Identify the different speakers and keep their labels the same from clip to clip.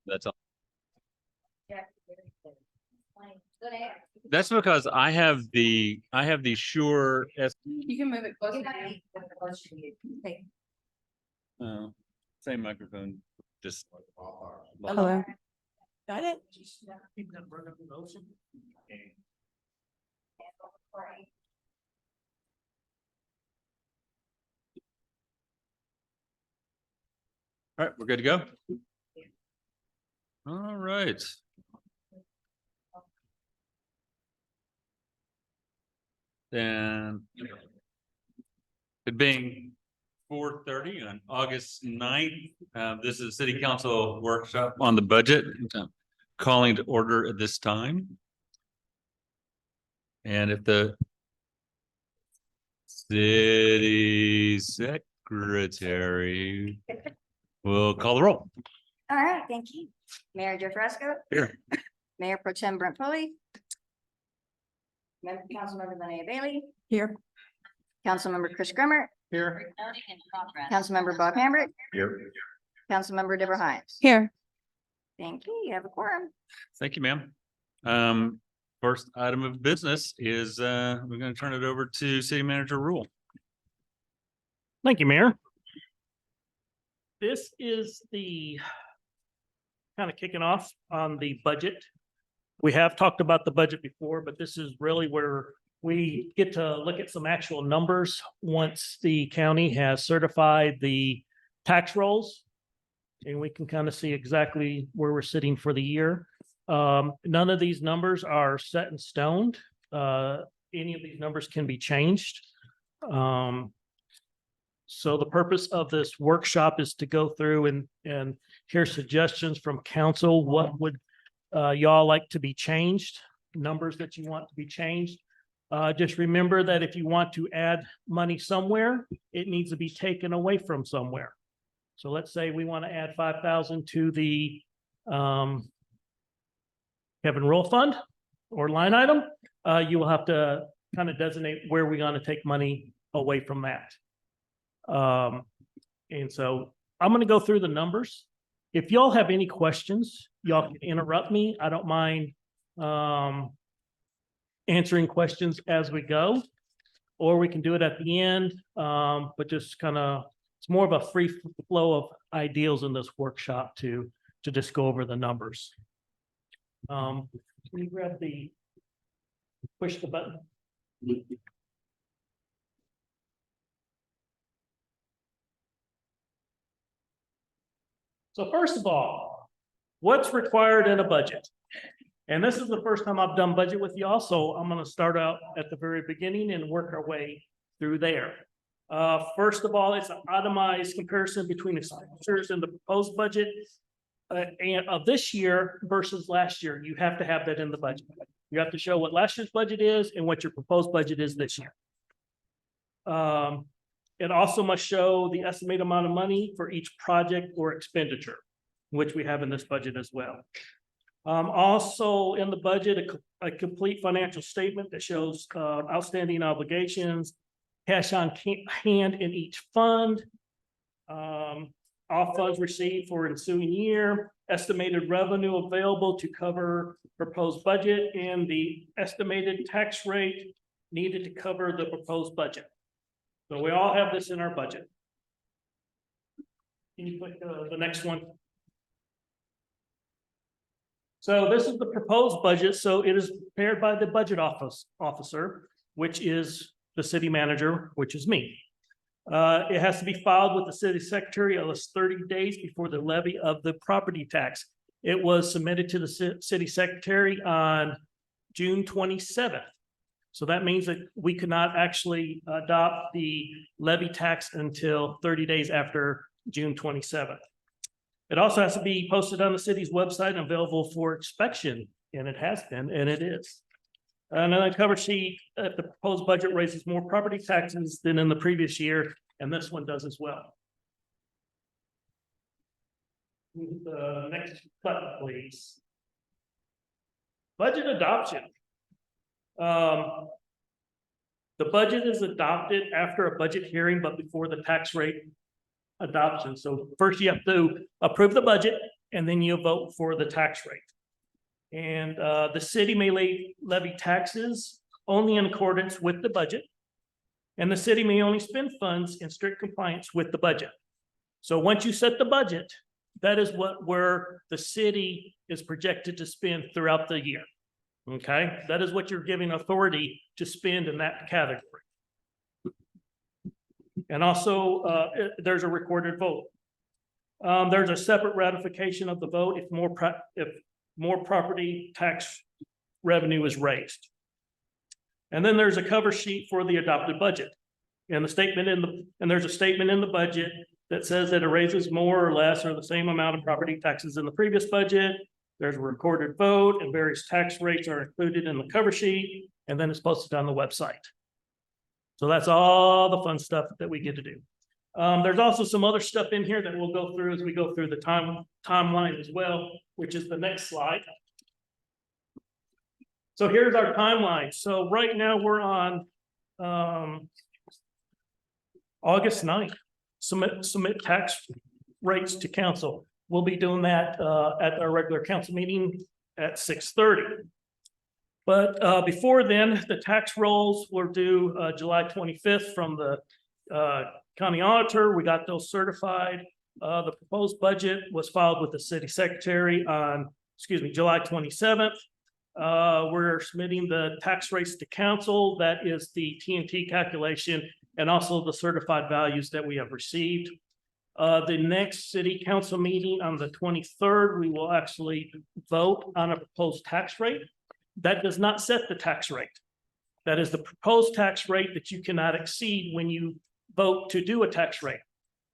Speaker 1: That's all. That's because I have the Shure
Speaker 2: You can move it closer. Okay.
Speaker 1: same microphone. Just
Speaker 2: Hello. Got it?
Speaker 1: all right, we're good to go. All right. Then it being 4:30 on August 9th, this is a city council workshop on the budget. Calling to order at this time. And if the city secretary will call the roll.
Speaker 3: All right, thank you. Mayor Jeff Fresco.
Speaker 1: Here.
Speaker 3: Mayor Pro Tem Brent Foley. Councilmember Linnea Bailey.
Speaker 2: Here.
Speaker 3: Councilmember Chris Grummer.
Speaker 1: Here.
Speaker 3: Councilmember Bob Hambrick.
Speaker 1: Here.
Speaker 3: Councilmember Deborah Hines.
Speaker 2: Here.
Speaker 3: Thank you. You have a quorum.
Speaker 1: Thank you, ma'am. First item of business is we're going to turn it over to City Manager Rule.
Speaker 4: Thank you, Mayor. This is the kind of kicking off on the budget. We have talked about the budget before, but this is really where we get to look at some actual numbers once the county has certified the tax rolls. And we can kind of see exactly where we're sitting for the year. None of these numbers are set in stone. Any of these numbers can be changed. So the purpose of this workshop is to go through and hear suggestions from council. What would y'all like to be changed? Numbers that you want to be changed. Just remember that if you want to add money somewhere, it needs to be taken away from somewhere. So let's say we want to add 5,000 to the Kevin Roll Fund or line item. You will have to kind of designate where we're going to take money away from that. And so I'm going to go through the numbers. If y'all have any questions, y'all can interrupt me. I don't mind answering questions as we go, or we can do it at the end. But just kind of, it's more of a free flow of ideas in this workshop to just go over the numbers. Can you grab push the button? So first of all, what's required in a budget? And this is the first time I've done budget with y'all, so I'm going to start out at the very beginning and work our way through there. First of all, it's an itemized comparison between expenditures and the proposed budget and of this year versus last year. You have to have that in the budget. You have to show what last year's budget is and what your proposed budget is this year. It also must show the estimated amount of money for each project or expenditure, which we have in this budget as well. Also in the budget, a complete financial statement that shows outstanding obligations, cash on hand in each fund, all funds received for ensuing year, estimated revenue available to cover proposed budget, and the estimated tax rate needed to cover the proposed budget. So we all have this in our budget. Can you click the next one? So this is the proposed budget. So it is prepared by the budget officer, which is the city manager, which is me. It has to be filed with the city secretary at least 30 days before the levy of the property tax. It was submitted to the city secretary on June 27th. So that means that we could not actually adopt the levy tax until 30 days after June 27th. It also has to be posted on the city's website and available for inspection, and it has been, and it is. And then the cover sheet, the proposed budget raises more property taxes than in the previous year, and this one does as well. The next button, please. Budget adoption. The budget is adopted after a budget hearing, but before the tax rate adoption. So first you have to approve the budget, and then you vote for the tax rate. And the city may levy taxes only in accordance with the budget. And the city may only spend funds in strict compliance with the budget. So once you set the budget, that is where the city is projected to spend throughout the year. Okay, that is what you're giving authority to spend in that category. And also, there's a recorded vote. There's a separate ratification of the vote if more property tax revenue is raised. And then there's a cover sheet for the adopted budget. And there's a statement in the budget that says that it raises more or less or the same amount of property taxes in the previous budget. There's a recorded vote and various tax rates are included in the cover sheet, and then it's posted on the website. So that's all the fun stuff that we get to do. There's also some other stuff in here that we'll go through as we go through the timeline as well, which is the next slide. So here's our timeline. So right now we're on August 9th. Submit tax rates to council. We'll be doing that at our regular council meeting at 6:30. But before then, the tax rolls were due July 25th from the county auditor. We got those certified. The proposed budget was filed with the city secretary on, July 27th. We're submitting the tax rates to council. That is the TNT calculation and also the certified values that we have received. The next city council meeting on the 23rd, we will actually vote on a proposed tax rate. That does not set the tax rate. That is the proposed tax rate that you cannot exceed when you vote to do a tax rate.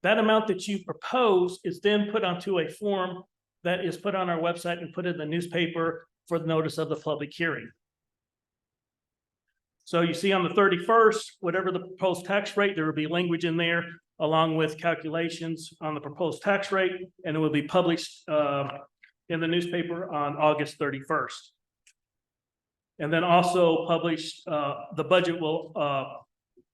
Speaker 4: That amount that you propose is then put onto a form that is put on our website and put in the newspaper for the notice of the public hearing. So you see on the 31st, whatever the proposed tax rate, there will be language in there along with calculations on the proposed tax rate, and it will be published in the newspaper on August 31st. And then also published, the budget will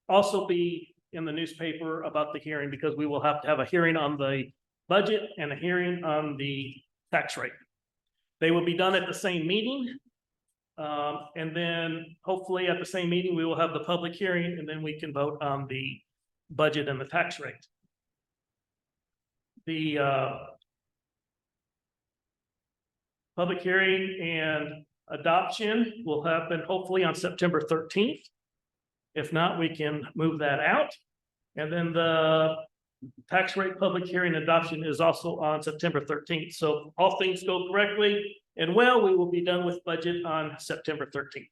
Speaker 4: also be in the newspaper about the hearing because we will have to have a hearing on the budget and a hearing on the tax rate. They will be done at the same meeting. And then hopefully at the same meeting, we will have the public hearing and then we can vote on the budget and the tax rate. The public hearing and adoption will happen hopefully on September 13th. If not, we can move that out. And then the tax rate public hearing adoption is also on September 13th. So all things go correctly and well, we will be done with budget on September 13th.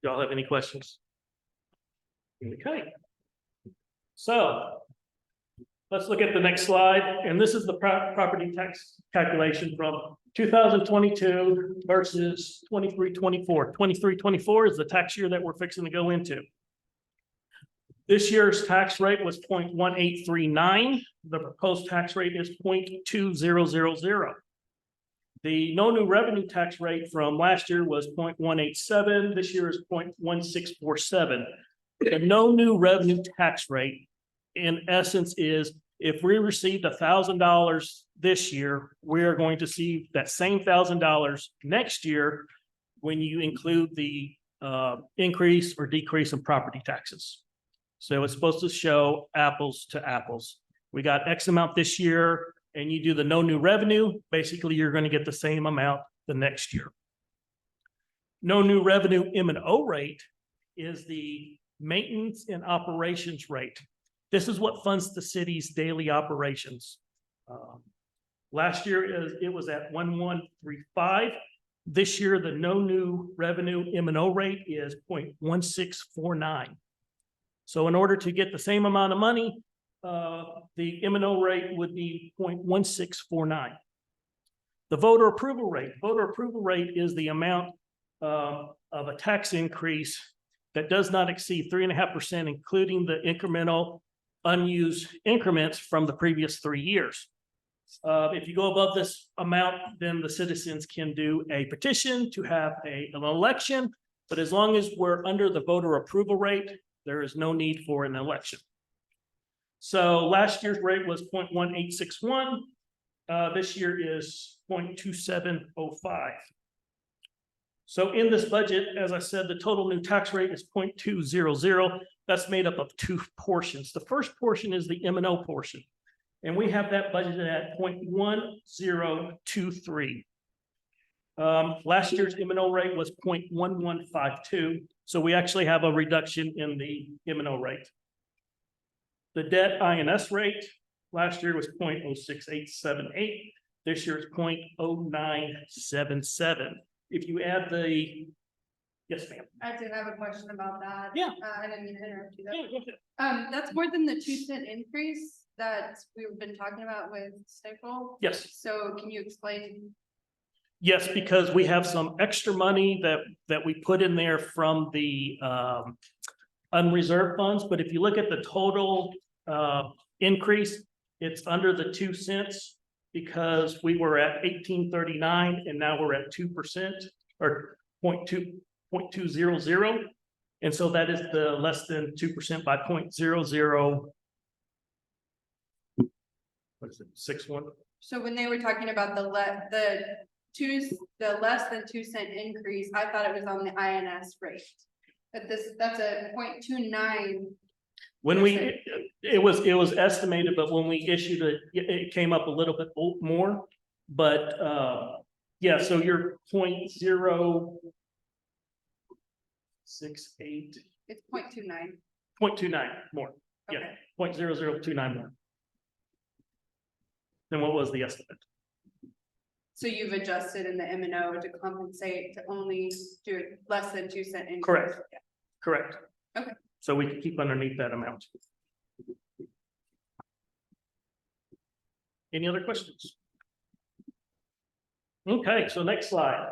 Speaker 4: Y'all have any questions? Okay. So let's look at the next slide. And this is the property tax calculation from 2022 versus 23-24. 23-24 is the tax year that we're fixing to go into. This year's tax rate was 0.1839. The proposed tax rate is 0.2000. The no new revenue tax rate from last year was 0.187. This year is 0.1647. The no new revenue tax rate, in essence, is if we received $1,000 this year, we are going to see that same $1,000 next year when you include the increase or decrease in property taxes. So it's supposed to show apples to apples. We got X amount this year and you do the no new revenue, basically you're going to get the same amount the next year. No new revenue M&O rate is the maintenance and operations rate. This is what funds the city's daily operations. Last year it was at 1135. This year, the no new revenue M&O rate is 0.1649. So in order to get the same amount of money, the M&O rate would be 0.1649. The voter approval rate is the amount of a tax increase that does not exceed 3.5%, including the incremental unused increments from the previous 3 years. If you go above this amount, then the citizens can do a petition to have an election. But as long as we're under the voter approval rate, there is no need for an election. So last year's rate was 0.1861. This year is 0.2705. So in this budget, as I said, the total new tax rate is 0.200. That's made up of two portions. The first portion is the M and O portion. And we have that budgeted at 0.1023. Last year's M and O rate was 0.1152. So we actually have a reduction in the M and O rate. The debt INS rate last year was 0.06878. This year is 0.0977. If you add the, yes, ma'am.
Speaker 2: I did have a question about that.
Speaker 4: Yeah.
Speaker 2: I didn't mean to interrupt you
Speaker 4: Yeah,
Speaker 2: though.
Speaker 4: go ahead.
Speaker 2: That's more than the 2-cent increase that we've been talking about with Staple.
Speaker 4: Yes.
Speaker 2: So can you explain?
Speaker 4: Yes, because we have some extra money that we put in there from the unreserved funds, but if you look at the total increase, it's under the 2 cents because we were at 1839 and now we're at 2% or 0.200. And so that is the less than 2% by 0.00. What is it, 61?
Speaker 2: So when they were talking about the less than 2-cent increase, I thought it was on the INS rate. But that's a 0.29.
Speaker 4: When it was estimated, but when we issued it, it came up a little bit more. But yeah, so you're 0.068.
Speaker 2: It's 0.29.
Speaker 4: 0.29 more, yeah,
Speaker 2: Okay.
Speaker 4: 0.0029 more. Then what was the estimate?
Speaker 2: So you've adjusted in the M and O to compensate to only do less than 2-cent increase.
Speaker 4: Correct.
Speaker 2: Yeah.
Speaker 4: Correct.
Speaker 2: Okay.
Speaker 4: So we can keep underneath that amount. Any other questions? Okay, so next slide.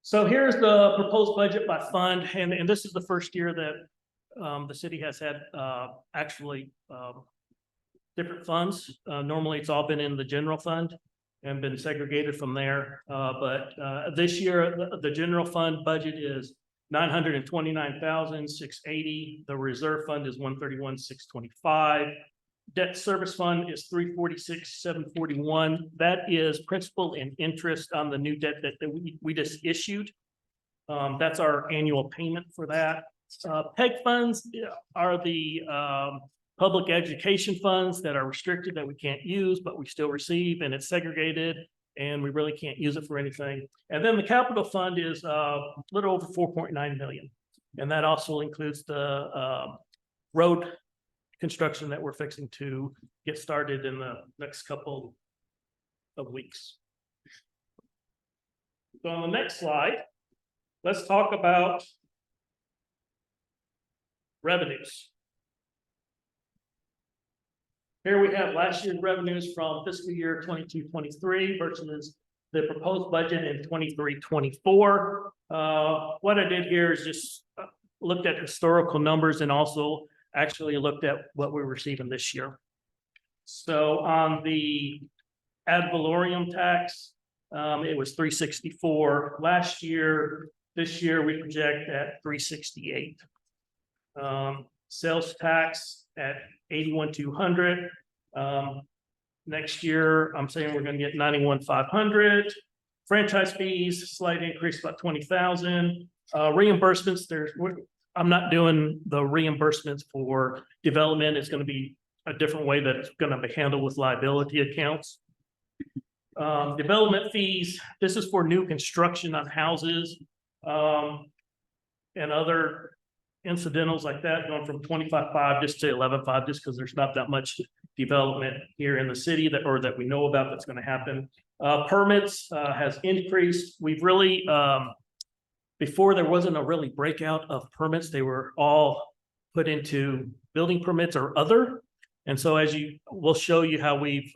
Speaker 4: So here's the proposed budget by fund, and this is the first year that the city has had actually different funds. Normally, it's all been in the general fund and been segregated from there. But this year, the general fund budget is $929,680. The reserve fund is $131,625. Debt service fund is $346,741. That is principal and interest on the new debt that we just issued. That's our annual payment for that. PEG funds are the public education funds that are restricted that we can't use, but we still receive, and it's segregated and we really can't use it for anything. And then the capital fund is a little over 4.9 million. And that also includes the road construction that we're fixing to get started in the next couple of weeks. So on the next slide, let's talk about revenues. Here we have last year's revenues from fiscal year 22-23 versus the proposed budget in 23-24. What I did here is just looked at historical numbers and also actually looked at what we're receiving this year. So on the ad valorem tax, it was 364 last year. This year we project at 368. Sales tax at 81,200. Next year, I'm saying we're going to get 91,500. Franchise fees, slight increase about 20,000. Reimbursements, I'm not doing the reimbursements for development. It's going to be a different way that it's going to be handled with liability accounts. Development fees, this is for new construction on houses and other incidentals like that, going from 25.5 just to 11.5, just because there's not that much development here in the city that we know about that's going to happen. Permits has increased. We've really before there wasn't a really breakout of permits. They were all put into building permits or other. And so we'll show you how we've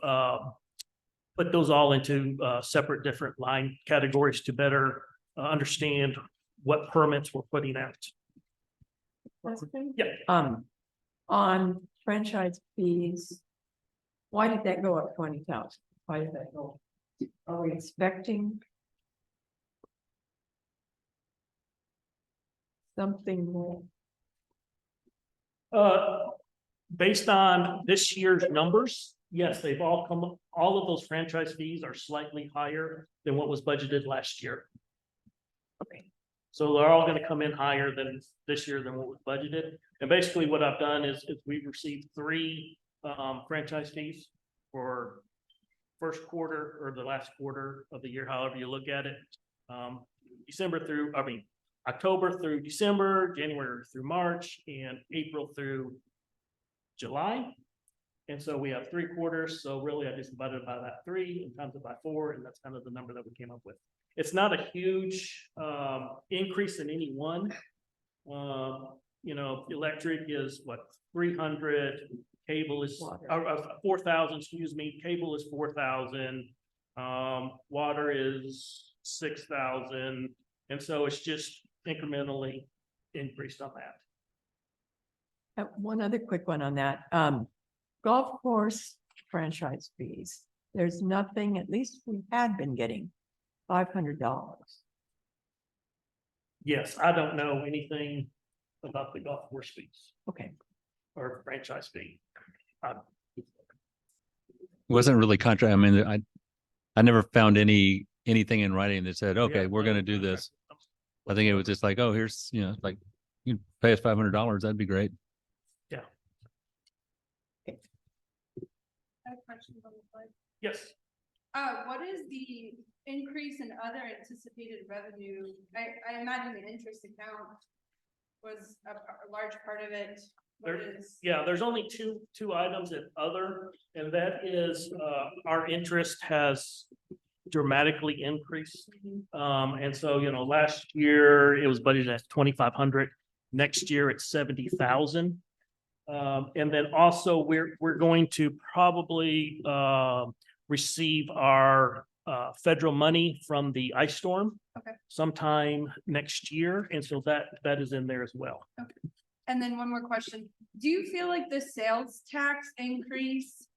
Speaker 4: put those all into separate different line categories to better understand what permits we're putting out. Yeah.
Speaker 5: On franchise fees, why did that go up 20,000? Why did that go? Are we expecting something more?
Speaker 4: based on this year's numbers, yes, they've all come, all of those franchise fees are slightly higher than what was budgeted last year.
Speaker 5: Okay.
Speaker 4: So they're all gonna come in higher than this year than what was budgeted. And basically what I've done is we've received 3 franchise fees for first quarter or the last quarter of the year, however you look at it. October through December, January through March, and April through July. And so we have 3 quarters, so really I just divided by that 3 and times it by 4, and that's kind of the number that we came up with. It's not a huge increase in any one. You know, electric is what, 300, cable is, 4,000, excuse me, cable is 4,000. Water is 6,000, and so it's just incrementally increased on that.
Speaker 5: One other quick one on that. Golf course franchise fees. There's nothing, at least we had been getting $500.
Speaker 4: Yes, I don't know anything about the golf course fees
Speaker 5: Okay,
Speaker 4: or franchise fee.
Speaker 1: Wasn't really contract. I mean, I never found anything in writing that said, okay,
Speaker 4: Yeah,
Speaker 1: we're gonna do this. I think it was just like, oh, here's, you know, like, you pay us $500, that'd be great.
Speaker 2: I have questions on the slide.
Speaker 4: Yes,
Speaker 2: What is the increase in other anticipated revenue? I imagine the interest account was a large part of it. What
Speaker 4: There-
Speaker 2: is?
Speaker 4: yeah, there's only two items in other, and that is, our interest has dramatically increased. And so, you know, last year it was budgeted at 2,500. Next year it's 70,000. And then also we're going to probably receive our federal money from the ice storm.
Speaker 2: Okay.
Speaker 4: Sometime next year, and so that is in there as well.
Speaker 2: And then one more question. Do you feel like the sales tax increase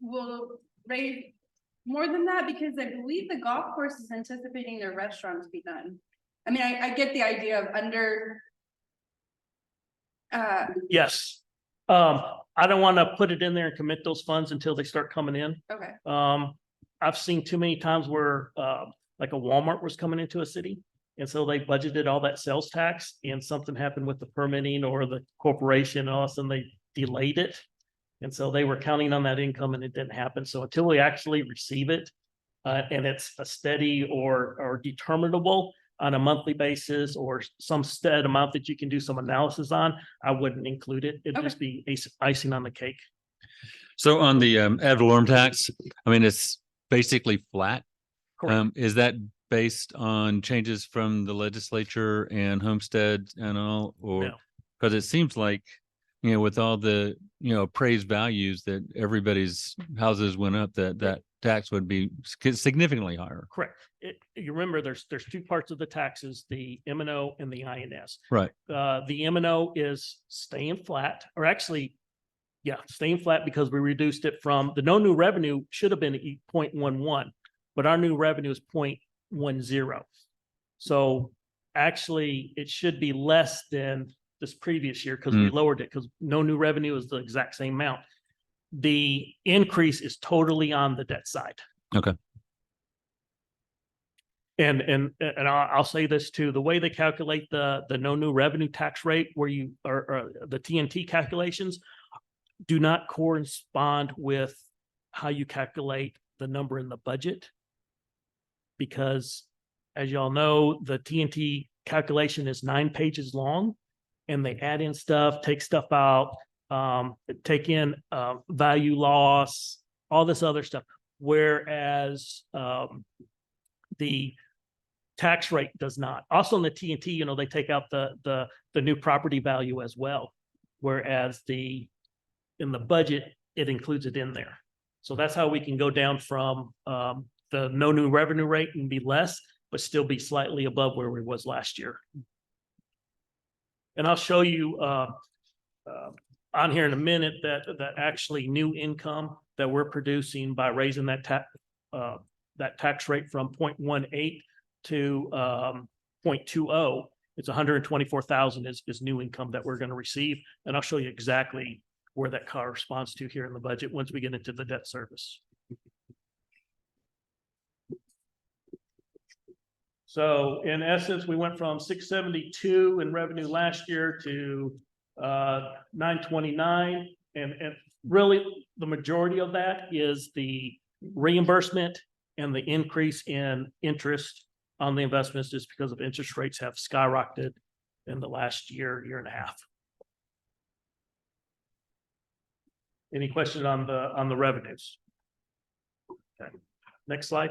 Speaker 2: will raise more than that? Because I believe the golf course is anticipating their restaurant to be done. I mean, I get the idea of under.
Speaker 4: Yes. I don't want to put it in there and commit those funds until they start coming in.
Speaker 2: Okay,
Speaker 4: I've seen too many times where, like a Walmart was coming into a city. And so they budgeted all that sales tax and something happened with the permitting or the corporation, and all of a sudden they delayed it. And so they were counting on that income and it didn't happen. So until we actually receive it, and it's a steady or determinable on a monthly basis or some set amount that you can do some analysis on, I wouldn't include it. It'd
Speaker 2: Okay.
Speaker 4: just be icing on the cake.
Speaker 1: So on the ad valorem tax, I mean, it's basically flat.
Speaker 4: Correct.
Speaker 1: Is that based on changes from the legislature and homestead and all, or?
Speaker 4: No.
Speaker 1: Because it seems like, you know, with all the, you know, appraised values that everybody's houses went up, that tax would be significantly higher.
Speaker 4: Correct. You remember, there's 2 parts of the taxes, the M&O and the INS.
Speaker 1: Right.
Speaker 4: The M&O is staying flat, or actually, yeah, staying flat because we reduced it from, the no new revenue should have been 0.11, but our new revenue is 0.10. So actually, it should be less than this previous year because we lowered it, because no new revenue is the exact same amount. The increase is totally on the debt side.
Speaker 1: Okay.
Speaker 4: And I'll say this too, the way they calculate the no new revenue tax rate, where you or the TNT calculations do not correspond with how you calculate the number in the budget. Because as y'all know, the TNT calculation is 9 pages long, and they add in stuff, take stuff out, take in value loss, all this other stuff. Whereas the tax rate does not. Also in the TNT, you know, they take out the new property value as well. Whereas in the budget, it includes it in there. So that's how we can go down from the no new revenue rate and be less, but still be slightly above where we was last year. And I'll show you on here in a minute that actually new income that we're producing by raising that tax rate from 0.18 to 0.20, it's 124,000 is new income that we're going to receive. And I'll show you exactly where that corresponds to here in the budget once we get into the debt service. So in essence, we went from 672 in revenue last year to 929. And really, the majority of that is the reimbursement and the increase in interest on the investments just because of interest rates have skyrocketed in the last year and a half. Any questions on the revenues? Okay, next slide.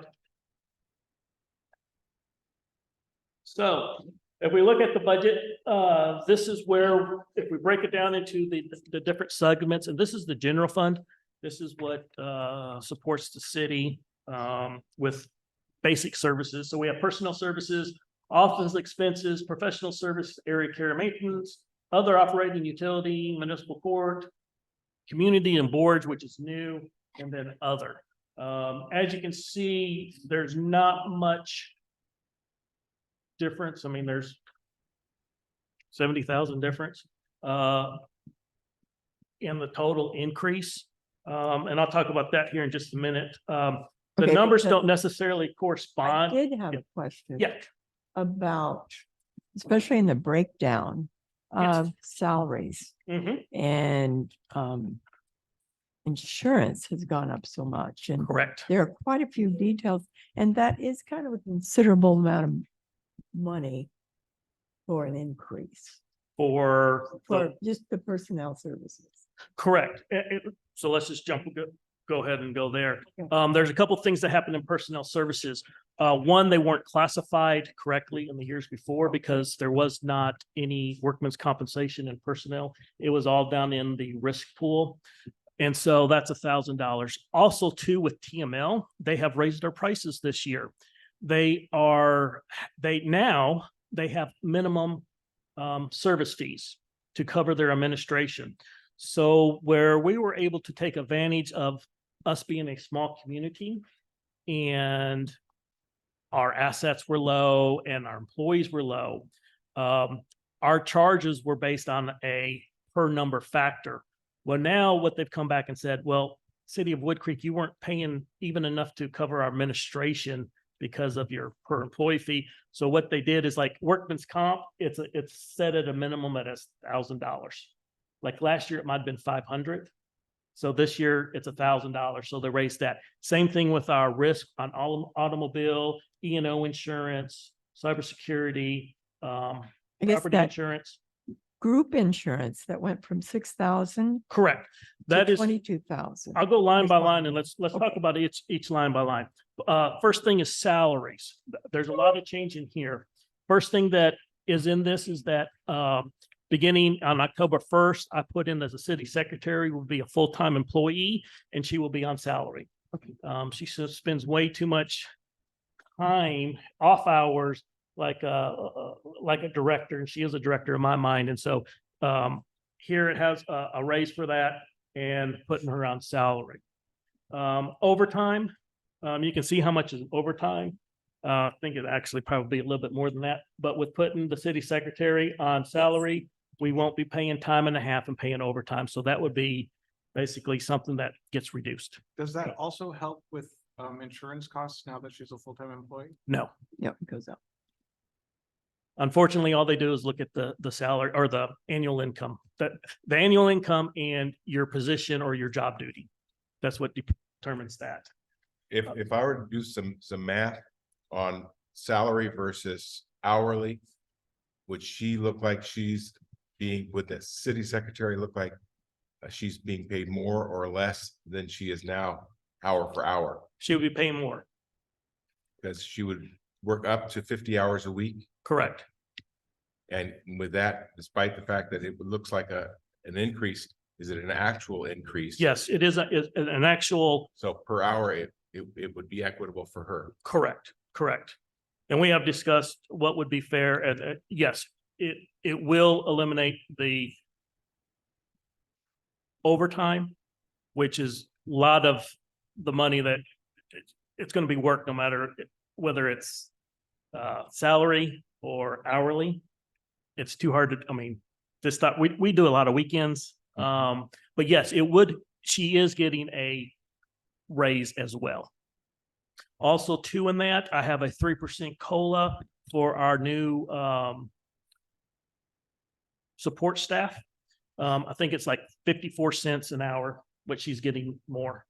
Speaker 4: So if we look at the budget, this is where, if we break it down into the different segments, and this is the general fund. This is what supports the city with basic services. So we have personnel services, office expenses, professional service, area care and maintenance, other operating utility, municipal court, community and boards, which is new, and then other. As you can see, there's not much difference. I mean, there's 70,000 difference in the total increase. And I'll talk about that here in just a minute. The
Speaker 5: Okay,
Speaker 4: numbers
Speaker 5: because
Speaker 4: don't necessarily
Speaker 5: I
Speaker 4: correspond.
Speaker 5: did have a question.
Speaker 4: Yeah,
Speaker 5: About, especially in the breakdown
Speaker 4: Yes.
Speaker 5: of salaries
Speaker 4: mhm,
Speaker 5: and insurance has gone up so much, and
Speaker 4: correct.
Speaker 5: there are quite a few details, and that is kind of a considerable amount of money for an increase
Speaker 4: For
Speaker 5: for just the personnel services.
Speaker 4: correct. So let's just go ahead and go there.
Speaker 5: Okay.
Speaker 4: There's a couple things that happened in personnel services. One, they weren't classified correctly in the years before because there was not any workman's compensation in personnel. It was all down in the risk pool. And so that's $1,000. Also too, with TML, they have raised their prices this year. They have minimum service fees to cover their administration. So where we were able to take advantage of us being a small community and our assets were low and our employees were low, our charges were based on a per number factor. Well, now what they've come back and said, well, City of Wood Creek, you weren't paying even enough to cover our administration because of your per employee fee. So what they did is like workman's comp, it's set at a minimum at $1,000. Like last year, it might've been 500. So this year it's $1,000. So they raised that. Same thing with our risk on automobile, E&O insurance, cybersecurity,
Speaker 5: I guess
Speaker 4: property
Speaker 5: that
Speaker 4: insurance.
Speaker 5: group insurance that went from 6,000
Speaker 4: Correct.
Speaker 5: to
Speaker 4: That is,
Speaker 5: 22,000.
Speaker 4: I'll go line
Speaker 5: Which
Speaker 4: by
Speaker 5: one?
Speaker 4: line and let's talk
Speaker 5: Okay.
Speaker 4: about each line by line. First thing is salaries. There's a lot of change in here. First thing that is in this is that beginning on October 1st, I put in as a city secretary will be a full-time employee and she will be on salary. She spends way too much time off hours like a director, and she is a director in my mind. And so here it has a raise for that and putting her on salary. Overtime, you can see how much is overtime. I think it actually probably a little bit more than that, but with putting the city secretary on salary, we won't be paying time and a half and paying overtime. So that would be basically something that gets reduced.
Speaker 6: Does that also help with insurance costs now that she's a full-time employee?
Speaker 4: No,
Speaker 5: Yep, it goes up.
Speaker 4: unfortunately, all they do is look at the salary or the annual income, the annual income and your position or your job duty. That's what determines that.
Speaker 7: If I were to do some math on salary versus hourly, would she look like would the city secretary look like she's being paid more or less than she is now, hour for hour?
Speaker 4: She would be paying more.
Speaker 7: Because she would work up to 50 hours a week.
Speaker 4: Correct.
Speaker 7: And with that, despite the fact that it looks like an increase, is it an actual increase?
Speaker 4: Yes, it is an actual,
Speaker 7: So per hour, it would be equitable for her.
Speaker 4: correct. And we have discussed what would be fair and yes, it will eliminate the overtime, which is a lot of the money that it's going to be worked no matter whether it's salary or hourly. It's too hard to, I mean, we do a lot of weekends. But But yes, it would, she is getting a raise as well. Also, too, in that, I have a 3% COLA for our new support staff. I think it's like 54 cents an hour, but she's getting more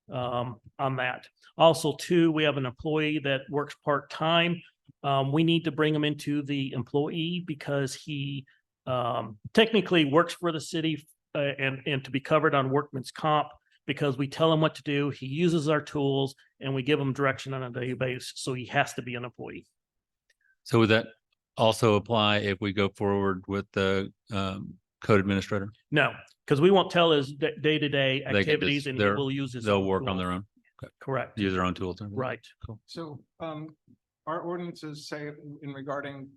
Speaker 4: on that. Also, too, we have an employee that works part-time. We need to bring him into the employee because he technically works for the city and to be covered on workman's comp, because we tell him what to do. He uses our tools and we give him direction on a daily basis. So he has to be an employee.
Speaker 1: So would that also apply if we go forward with the code administrator?
Speaker 4: No, because we won't tell his day-to-day
Speaker 1: They can
Speaker 4: activities
Speaker 1: just-
Speaker 4: and he
Speaker 1: they're-
Speaker 4: will use his.
Speaker 1: They'll
Speaker 4: own
Speaker 1: work on
Speaker 4: tools.
Speaker 1: their own,
Speaker 4: Correct.
Speaker 1: use their own tools.
Speaker 4: Right.
Speaker 1: Cool.
Speaker 6: So, our ordinances say in regarding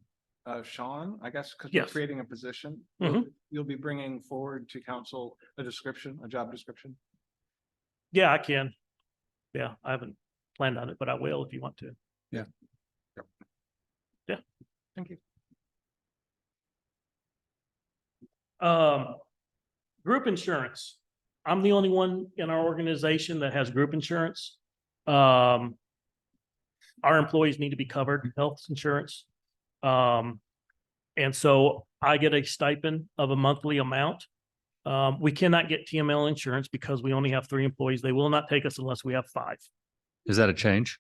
Speaker 6: Sean, I guess, because we're
Speaker 4: Yes.
Speaker 6: creating a position.
Speaker 4: Mhm.
Speaker 6: You'll be bringing forward to council a description, a job description.
Speaker 4: Yeah, I can. Yeah, I haven't planned on it, but I will if you want to.
Speaker 6: Thank you.
Speaker 4: Group insurance. I'm the only one in our organization that has group insurance. Our employees need to be covered, health insurance. And so I get a stipend of a monthly amount. We cannot get TML insurance because we only have 3 employees. They will not take us unless we have 5.
Speaker 1: Is that a change?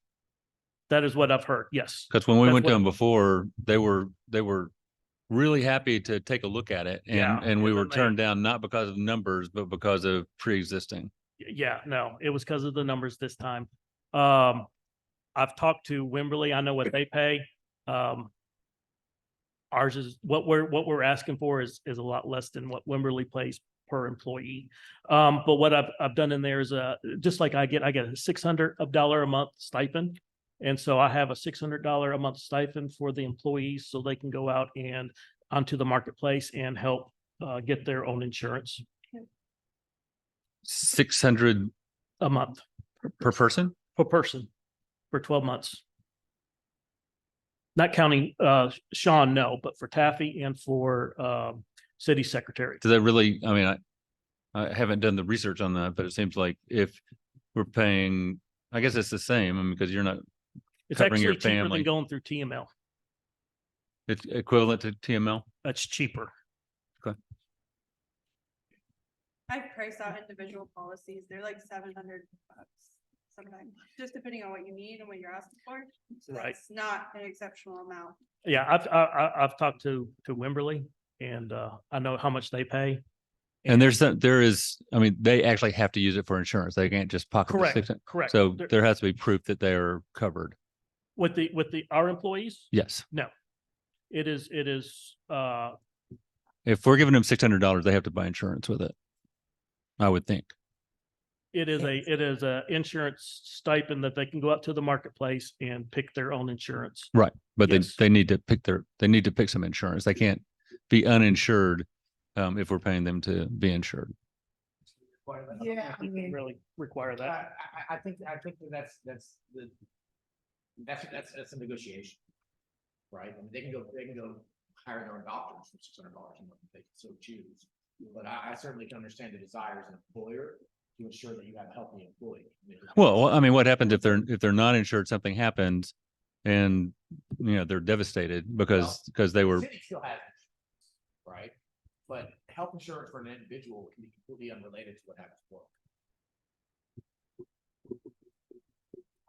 Speaker 4: That is what I've heard. Yes.
Speaker 1: Because when we
Speaker 4: That's
Speaker 1: went to
Speaker 4: what-
Speaker 1: them before, they were really happy to take a look at it.
Speaker 4: Yeah,
Speaker 1: And we
Speaker 4: and
Speaker 1: were
Speaker 4: then they-
Speaker 1: turned down, not because of numbers, but because of pre-existing.
Speaker 4: Yeah, no, it was because of the numbers this time. I've talked to Wimberley. I know what they pay. Ours is what we're asking for is a lot less than what Wimberley pays per employee. But what I've done in there is just like I get a $600 a month stipend. And so I have a $600 a month stipend for the employees so they can go out and onto the marketplace and help get their own insurance
Speaker 1: 600
Speaker 4: a month
Speaker 1: per person?
Speaker 4: per person for 12 months. Not counting Sean, no, but for Taffy and for city secretary.
Speaker 1: Does that really, I mean, I haven't done the research on that, but it seems like if we're paying, I guess it's the same, I mean, because you're not,
Speaker 4: It's
Speaker 1: covering your
Speaker 4: actually cheaper
Speaker 1: family.
Speaker 4: than going through TML.
Speaker 1: it's equivalent to TML.
Speaker 4: That's cheaper.
Speaker 2: I've priced out individual policies. They're like $700 sometimes, just depending on what you need and what you're asking for. So
Speaker 4: Right.
Speaker 2: It's not an exceptional amount.
Speaker 4: Yeah, I've talked to Wimberley and I know how much they pay.
Speaker 1: And there is, I mean, they actually have to use it for insurance. They can't just pocket the
Speaker 4: Correct,
Speaker 1: 600.
Speaker 4: correct.
Speaker 1: So
Speaker 4: There-
Speaker 1: there has to be proof that they are covered.
Speaker 4: With our employees,
Speaker 1: Yes.
Speaker 4: it is
Speaker 1: If we're giving them $600, they have to buy insurance with it. I would think.
Speaker 4: it is a insurance stipend that they can go out to the marketplace and pick their own insurance.
Speaker 1: Right. But
Speaker 4: Yes.
Speaker 1: they need to pick some insurance. They can't be uninsured if we're paying them to be insured.
Speaker 5: Yeah, I mean,
Speaker 4: Really require that.
Speaker 8: I think that that's a negotiation. Right? I mean, they can go hire their own doctors for $600 a month if they so choose. But I certainly can understand the desire as an employer to ensure that you have a healthy employee.
Speaker 1: Well, I mean, what happens if they're not insured, something happens and, they're devastated because they were,
Speaker 8: The city still has insurance, right? But health insurance for an individual can be completely unrelated to what happens to work.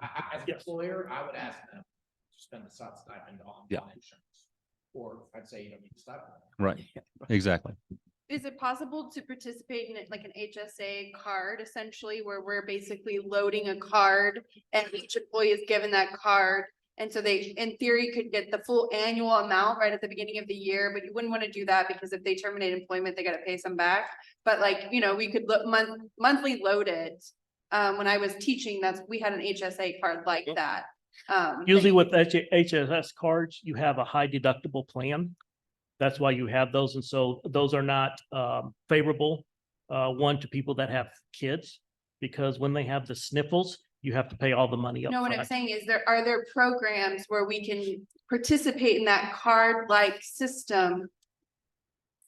Speaker 8: As an
Speaker 4: Yes.
Speaker 8: employer, I would ask them to spend the stipend on
Speaker 1: Yeah.
Speaker 8: insurance. Or I'd say you don't need to stipend.
Speaker 1: right, exactly.
Speaker 2: Is it possible to participate in it like an HSA card essentially where we're basically loading a card and each employee is given that card? And so they, in theory, could get the full annual amount right at the beginning of the year, but you wouldn't want to do that because if they terminate employment, they gotta pay some back. But like, we could look monthly load it. When I was teaching, we had an HSA card like that.
Speaker 4: Usually with HSS cards, you have a high deductible plan. That's why you have those. And so those are not favorable, one, to people that have kids. Because when they have the sniffles, you have to pay all the money up
Speaker 2: No, what I'm
Speaker 4: front.
Speaker 2: saying is are there programs where we can participate in that card-like system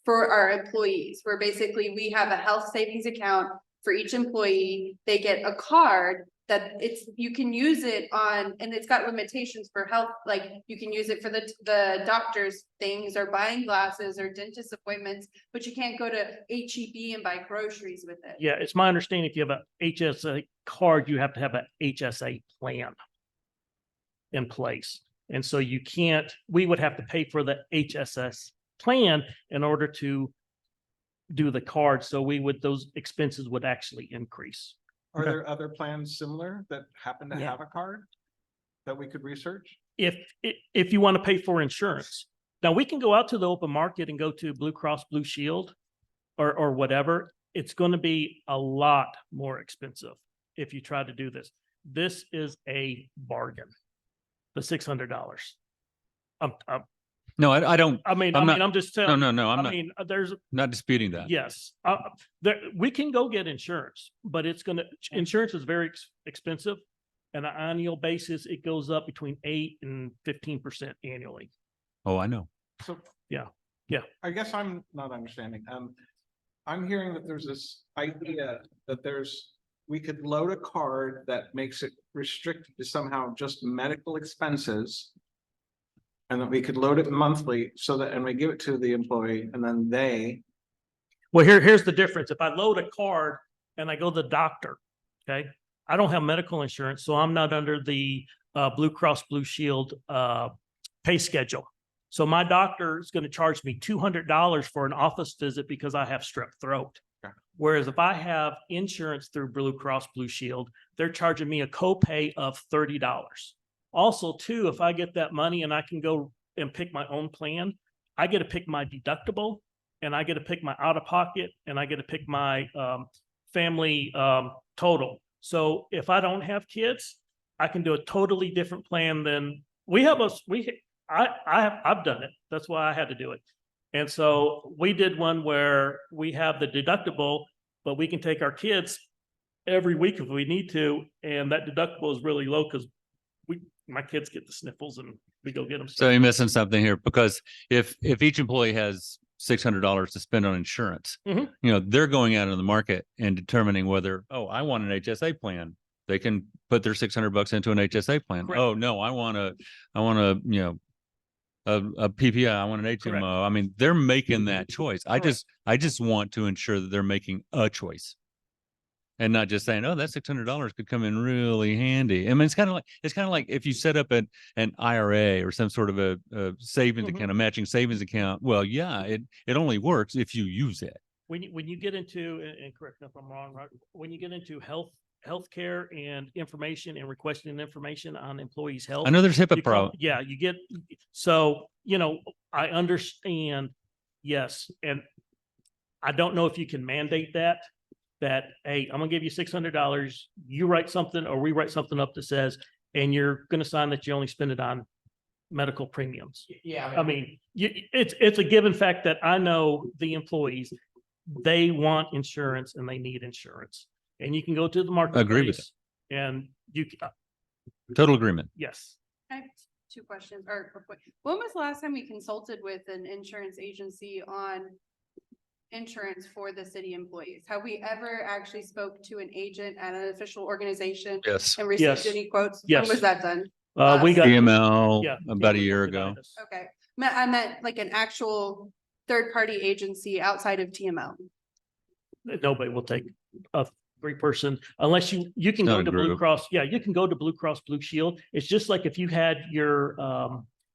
Speaker 2: for our employees, where basically we have a health savings account for each employee. They get a card that you can use it on, and it's got limitations for health, like you can use it for the doctor's things or buying glasses or dentist appointments, but you can't go to HEB and buy groceries with it.
Speaker 4: Yeah, it's my understanding if you have a HSA card, you have to have a HSA plan in place. And so you can't, we would have to pay for the HSS plan in order to do the card. So those expenses would actually increase.
Speaker 6: Are
Speaker 4: Okay.
Speaker 6: there other plans similar that happen to
Speaker 5: Yeah.
Speaker 6: have a card that we could research?
Speaker 4: If you want to pay for insurance. Now, we can go out to the open market and go to Blue Cross Blue Shield or whatever. It's going to be a lot more expensive if you try to do this. This is a bargain. The $600.
Speaker 1: No, I don't,
Speaker 4: I'm just telling.
Speaker 1: no, I'm
Speaker 4: I
Speaker 1: not,
Speaker 4: mean, there's,
Speaker 1: not disputing that.
Speaker 4: yes, we can go get insurance, but insurance is very expensive. And on an annual basis, it goes up between 8 and 15% annually.
Speaker 1: Oh, I know.
Speaker 6: So.
Speaker 4: Yeah.
Speaker 6: I guess I'm not understanding. I'm hearing that there's this idea that we could load a card that makes it restricted to somehow just medical expenses. And that we could load it monthly and we give it to the employee and then
Speaker 4: Well, here's the difference. If I load a card and I go to the doctor, okay, I don't have medical insurance, so I'm not under the Blue Cross Blue Shield pay schedule. So my doctor is going to charge me $200 for an office visit because I have strep throat.
Speaker 6: Okay.
Speaker 4: Whereas if I have insurance through Blue Cross Blue Shield, they're charging me a copay of $30. Also, too, if I get that money and I can go and pick my own plan, I get to pick my deductible and I get to pick my out of pocket and I get to pick my family total. So if I don't have kids, I can do a totally different plan than I've done it. That's why I had to do it. And so we did one where we have the deductible, but we can take our kids every week if we need to. And that deductible is really low because my kids get the sniffles and we go get them.
Speaker 1: So you're missing something here because if each employee has $600 to spend on insurance,
Speaker 4: Mhm.
Speaker 1: They're going out in the market and determining whether, oh, I want an HSA plan. They can put their $600 into an HSA plan.
Speaker 4: Correct.
Speaker 1: Oh, no, I want a PPI. I want an HMO.
Speaker 4: Correct.
Speaker 1: I mean, they're making that choice. I
Speaker 4: Correct.
Speaker 1: just want to ensure that they're making a choice. And not just saying, oh, that $600 could come in really handy. I mean, it's kind of like if you set up an IRA or some sort of a savings
Speaker 4: Mhm.
Speaker 1: account, a matching savings account. Well, yeah, it only works if you use it.
Speaker 4: When you get into, and correct me if I'm wrong, right? When you get into healthcare and information and requesting information on employees' health.
Speaker 1: I know there's HIPAA
Speaker 4: you come-
Speaker 1: problem.
Speaker 4: Yeah, so, I understand, yes, and I don't know if you can mandate that, hey, I'm gonna give you $600, you write something, or we write something up that says, and you're gonna sign that you only spend it on medical premiums.
Speaker 8: Yeah.
Speaker 4: I mean, it's a given fact that I know the employees, they want insurance and they need insurance. And you can go to the marketplace.
Speaker 1: Agree with it.
Speaker 4: And
Speaker 1: Total agreement.
Speaker 4: yes.
Speaker 2: I have two questions, when was the last time we consulted with an insurance agency on insurance for the city employees? Have we ever actually spoke to an agent at an official organization
Speaker 1: Yes.
Speaker 2: and received
Speaker 4: Yes.
Speaker 2: any quotes?
Speaker 4: Yes.
Speaker 2: When was that done?
Speaker 4: We got.
Speaker 1: TML
Speaker 4: Yeah.
Speaker 1: about a year ago.
Speaker 2: Okay, I meant like an actual third-party agency outside of TML.
Speaker 4: Nobody will take a 3-person unless you can
Speaker 1: not
Speaker 4: go
Speaker 1: a
Speaker 4: to Blue
Speaker 1: group.
Speaker 4: Cross. Yeah, you can go to Blue Cross Blue Shield. It's just like if you had your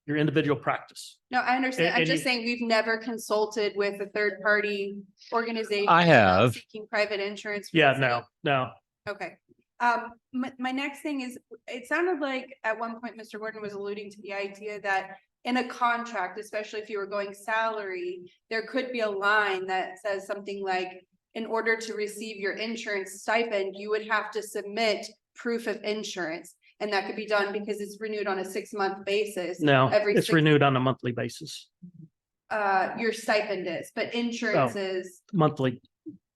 Speaker 4: individual practice.
Speaker 2: No, I understand. I'm
Speaker 4: And
Speaker 2: just
Speaker 4: you-
Speaker 2: saying we've never consulted with a third-party organization.
Speaker 1: I
Speaker 2: about
Speaker 1: have.
Speaker 2: Seeking private insurance. for
Speaker 4: Yeah,
Speaker 2: the
Speaker 4: no,
Speaker 2: city.
Speaker 4: no.
Speaker 2: Okay. My next thing is, it sounded like at one point, Mr. Gordon was alluding to the idea that in a contract, especially if you were going salary, there could be a line that says something like, in order to receive your insurance stipend, you would have to submit proof of insurance. And that could be done because it's renewed on a 6-month basis.
Speaker 4: No,
Speaker 2: Every
Speaker 4: it's
Speaker 2: 6
Speaker 4: renewed on a monthly basis,
Speaker 2: Your stipend is, but insurance is,
Speaker 4: monthly.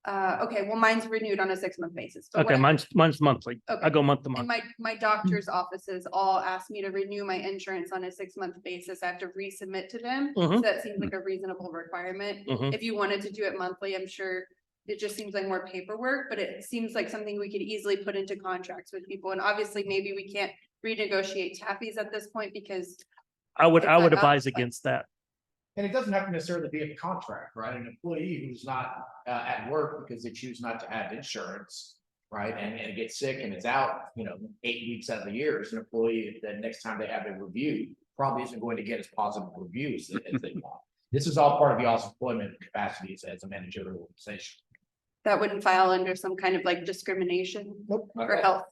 Speaker 2: Okay, well, mine's renewed on a 6-month basis. but
Speaker 4: Okay,
Speaker 2: what-
Speaker 4: mine's monthly. I
Speaker 2: Okay.
Speaker 4: go month to
Speaker 2: And
Speaker 4: month.
Speaker 2: my doctor's offices all asked me to renew my insurance on a 6-month basis. I have to resubmit to them. So
Speaker 4: Mhm.
Speaker 2: that seems like a reasonable requirement.
Speaker 4: Mhm.
Speaker 2: If you wanted to do it monthly, I'm sure it just seems like more paperwork, but it seems like something we could easily put into contracts with people. And obviously, maybe we can't renegotiate Taffy's at this point because
Speaker 4: I would
Speaker 2: it's not up,
Speaker 4: advise
Speaker 2: but-
Speaker 4: against that.
Speaker 8: And it doesn't have to necessarily be a contract, right? An employee who's not at work because they choose not to have insurance, right? And gets sick and it's out, 8 weeks out of the year, is an employee that next time they have a review, probably isn't going to get as positive reviews as they want. This is all part of y'all's employment capacities as a managerial organization.
Speaker 2: that wouldn't file under some kind of like discrimination for health.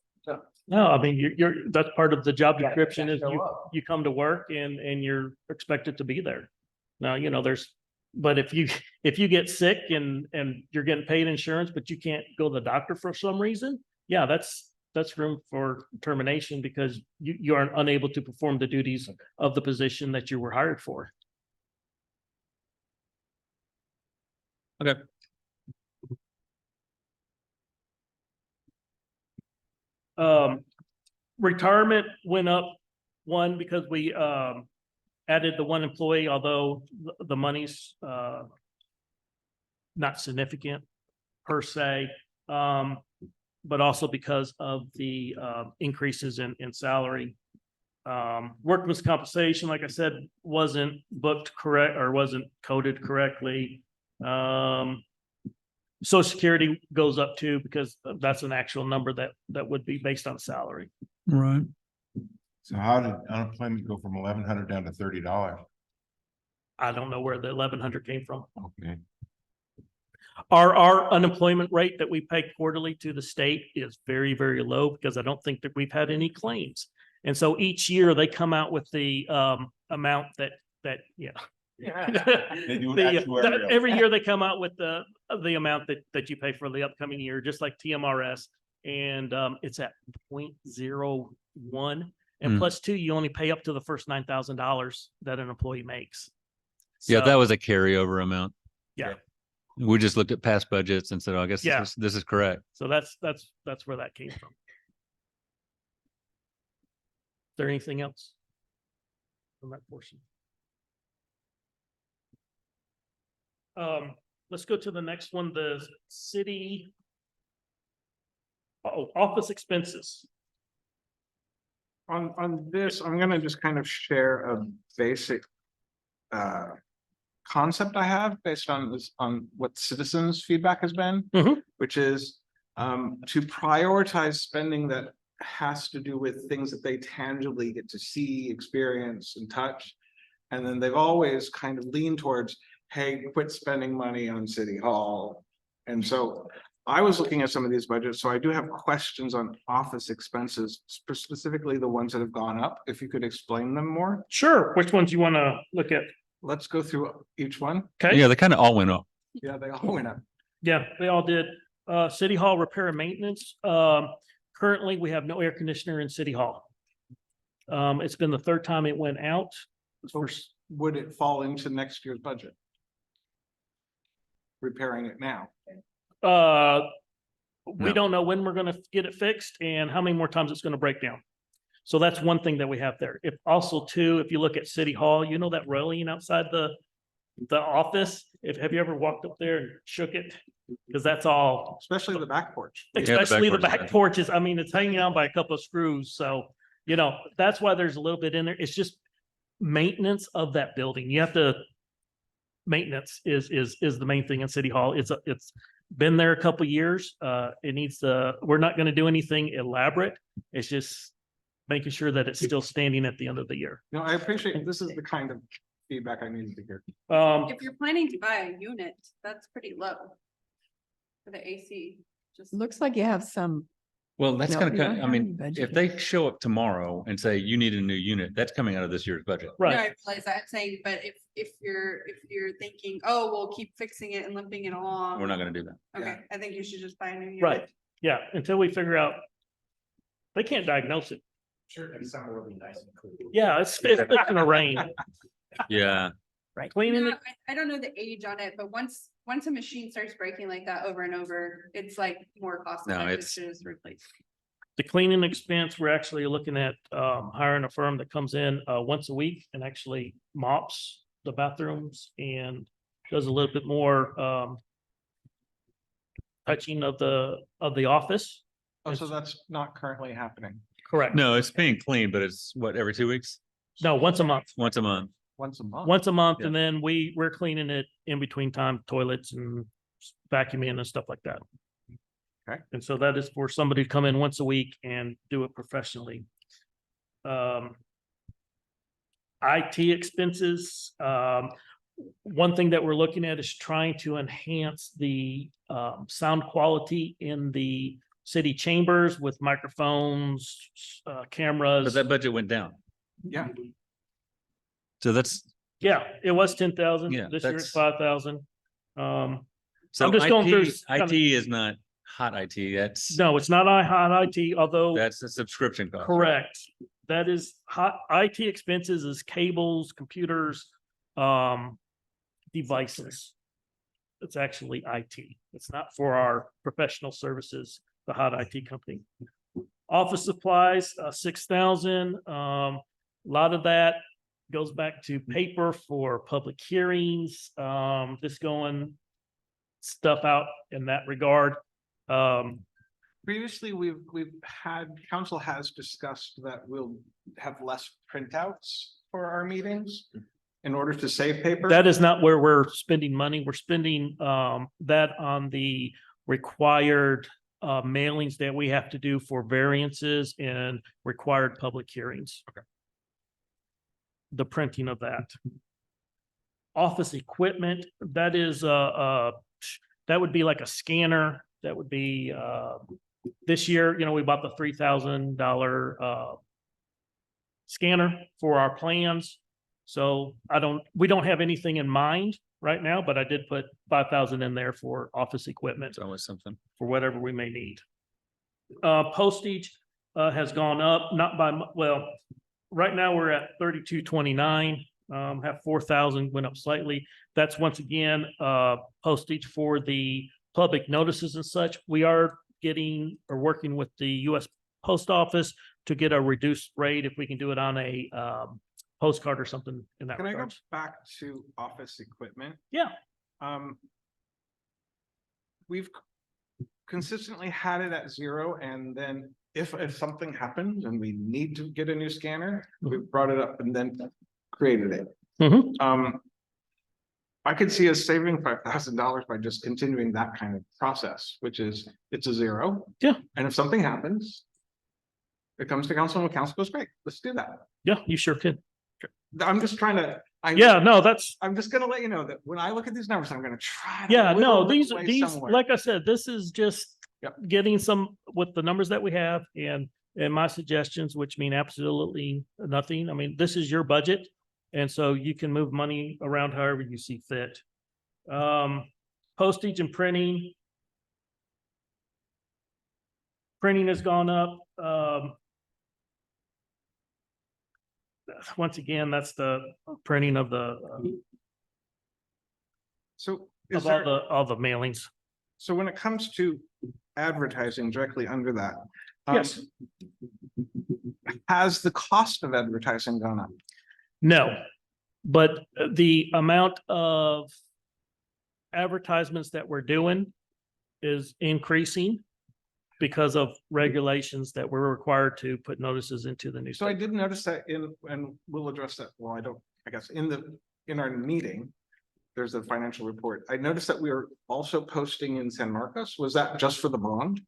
Speaker 4: No, I mean, that's part of the job
Speaker 8: Yeah,
Speaker 4: description is
Speaker 8: show
Speaker 4: you,
Speaker 8: up.
Speaker 4: you come to work and you're expected to be there. Now, but if you get sick and you're getting paid insurance, but you can't go to the doctor for some reason, yeah, that's room for termination because you are unable to perform the duties of the position that you were hired for.
Speaker 1: Okay.
Speaker 4: Retirement went up one because we added the one employee, although the money's not significant per se. But also because of the increases in salary. Workman's compensation, like I said, wasn't booked correct or wasn't coded correctly. Social Security goes up too because that's an actual number that would be based on salary.
Speaker 1: Right.
Speaker 7: So how did unemployment go from 1,100 down to $30?
Speaker 4: I don't know where the 1,100 came from.
Speaker 7: Okay,
Speaker 4: Our unemployment rate that we pay quarterly to the state is very, very low because I don't think that we've had any claims. And so each year they come out with the amount that.
Speaker 7: They do an actuarial.
Speaker 4: Every year they come out with the amount that you pay for the upcoming year, just like TMRS. And it's at 0.01. And
Speaker 1: Hmm.
Speaker 4: plus 2, you only pay up to the first $9,000 that an employee makes.
Speaker 1: Yeah,
Speaker 4: So-
Speaker 1: that was a carryover amount.
Speaker 4: Yeah.
Speaker 1: We just looked at past budgets and said, oh, I guess
Speaker 4: Yeah.
Speaker 1: this is correct.
Speaker 4: So that's where that came from. Is there anything else from that portion? Let's go to the next one, the city. Office expenses.
Speaker 6: On this, I'm gonna just kind of share a basic concept I have based on this, on what citizens' feedback has been.
Speaker 4: Mhm.
Speaker 6: Which is to prioritize spending that has to do with things that they tangibly get to see, experience, and touch. And then they've always kind of leaned towards, hey, quit spending money on City Hall. And so I was looking at some of these budgets, so I do have questions on office expenses, specifically the ones that have gone up, if you could explain them more.
Speaker 4: Sure. Which ones you want to look at?
Speaker 6: Let's go through each one.
Speaker 4: Okay.
Speaker 1: Yeah, they kind of all went up.
Speaker 6: Yeah, they all went up.
Speaker 4: Yeah, they all did. City Hall repair and maintenance. Currently, we have no air conditioner in City Hall. It's been the third time it went out. First,
Speaker 6: Would it fall into next year's budget? Repairing it now.
Speaker 4: we
Speaker 1: No.
Speaker 4: don't know when we're gonna get it fixed and how many more times it's gonna break down. So that's one thing that we have there. If also too, if you look at City Hall, you know that railing outside the office? Have you ever walked up there and shook it? Because that's all,
Speaker 6: Especially the back porch.
Speaker 1: the back
Speaker 4: especially the
Speaker 1: porch is
Speaker 4: back
Speaker 1: bad.
Speaker 4: porches. I mean, it's hanging on by a couple of screws. So, that's why there's a little bit in there. It's just maintenance of that building. You have to, maintenance is the main thing in City Hall. It's been there a couple years. It needs we're not going to do anything elaborate. It's just making sure that it's still standing at the end of the year.
Speaker 6: No, I appreciate, this is the kind of feedback I needed to hear.
Speaker 2: If you're planning to buy a unit, that's pretty low. For the AC, just.
Speaker 5: Looks like you have some.
Speaker 1: Well, that's
Speaker 5: No,
Speaker 1: gonna
Speaker 5: we don't
Speaker 1: cut, I
Speaker 5: have
Speaker 1: mean,
Speaker 5: any
Speaker 1: if
Speaker 5: budgeted.
Speaker 1: they show up tomorrow and say you need a new unit, that's coming out of this year's budget.
Speaker 2: No,
Speaker 4: Right.
Speaker 2: I realize that. I'm saying, but if you're thinking, oh, we'll keep fixing it and limping it along.
Speaker 1: We're not gonna do that.
Speaker 2: Okay, I think you should just buy a new unit.
Speaker 4: Right. Yeah. Until we figure out, they can't diagnose it.
Speaker 8: Sure, next summer will be nice and cool.
Speaker 4: Yeah, it's gonna rain.
Speaker 1: Yeah,
Speaker 4: Cleaning
Speaker 2: No,
Speaker 4: it.
Speaker 2: I don't know the age on it, but once once a machine starts breaking like that over and over, it's like more cost
Speaker 1: No,
Speaker 2: effective
Speaker 1: it's-
Speaker 2: to just replace.
Speaker 4: The cleaning expense, we're actually looking at hiring a firm that comes in once a week and actually mops the bathrooms and does a little bit more touching of the office.
Speaker 6: Oh, so that's not currently happening
Speaker 4: Correct.
Speaker 1: No, it's being cleaned, but it's what, every 2 weeks?
Speaker 4: No, once a month.
Speaker 1: Once a month?
Speaker 6: once a month.
Speaker 4: Once a month,
Speaker 1: Yeah.
Speaker 4: and then we're cleaning it in between time, toilets and vacuuming and stuff like that.
Speaker 6: Okay.
Speaker 4: And so that is for somebody to come in once a week and do it professionally. IT expenses, one thing that we're looking at is trying to enhance the sound quality in the city chambers with microphones,
Speaker 1: But
Speaker 4: cameras.
Speaker 1: that budget went down.
Speaker 6: Yeah,
Speaker 1: So that's,
Speaker 4: Yeah, it was 10,000.
Speaker 1: Yeah,
Speaker 4: This year it's
Speaker 1: that's-
Speaker 4: 5,000.
Speaker 1: so
Speaker 4: I'm just going through
Speaker 1: IT is not hot IT. That's,
Speaker 4: No, it's not hot IT, although
Speaker 1: that's a subscription cost.
Speaker 4: correct. That is hot IT expenses is cables, computers, devices. It's actually IT. It's not for our professional services, the hot IT company. Office supplies, 6,000. A lot of that goes back to paper for public hearings, just going stuff out in that regard.
Speaker 6: previously, we've had, council has discussed that we'll have less printouts for our meetings in order to save paper.
Speaker 4: That is not where we're spending money. We're spending that on the required mailings that we have to do for variances and required public hearings.
Speaker 6: Okay.
Speaker 4: The printing of that. Office equipment, that is that would be like a scanner. That would be this year, we bought the $3,000 scanner for our plans. So we don't have anything in mind right now, but I did put 5,000 in there for office equipment
Speaker 1: It's always something.
Speaker 4: for whatever we may need. Postage has gone up, not by, well, right now we're at 32.29. Have 4,000 went up slightly. That's once again postage for the public notices and such. We are getting or working with the U.S. Post Office to get a reduced rate if we can do it on a postcard or something in that
Speaker 6: Can I go
Speaker 4: regard.
Speaker 6: back to office equipment?
Speaker 4: Yeah.
Speaker 6: We've consistently had it at 0, and then if something happens and we need to get a new scanner, we've brought it up and then created it.
Speaker 4: Mhm.
Speaker 6: I could see us saving $5,000 by just continuing that kind of process, which is, it's a 0.
Speaker 4: Yeah.
Speaker 6: And if something happens, it comes to council and council goes, great, let's do that.
Speaker 4: Yeah, you sure could.
Speaker 6: I'm just trying to,
Speaker 4: Yeah, no, that's,
Speaker 6: I'm just gonna let you know that when I look at these numbers, I'm gonna try. to
Speaker 4: yeah, no,
Speaker 6: whittle it
Speaker 4: these,
Speaker 6: away somewhere.
Speaker 4: like I said, this is just
Speaker 6: Yep.
Speaker 4: getting some with the numbers that we have and my suggestions, which mean absolutely nothing. I mean, this is your budget. And so you can move money around however you see fit. Postage and printing. Printing has gone up. Once again, that's the printing of the,
Speaker 6: So is
Speaker 4: of all
Speaker 6: there,
Speaker 4: all the mailings.
Speaker 6: so when it comes to advertising directly under that.
Speaker 4: Yes.
Speaker 6: Has the cost of advertising gone up?
Speaker 4: No, but the amount of advertisements that we're doing is increasing because of regulations that we're required to put notices into the
Speaker 6: So I
Speaker 4: newspaper.
Speaker 6: did notice that and we'll address that, well, I guess in our meeting, there's a financial report. I noticed that we are also posting in San Marcos. Was that just for the bond?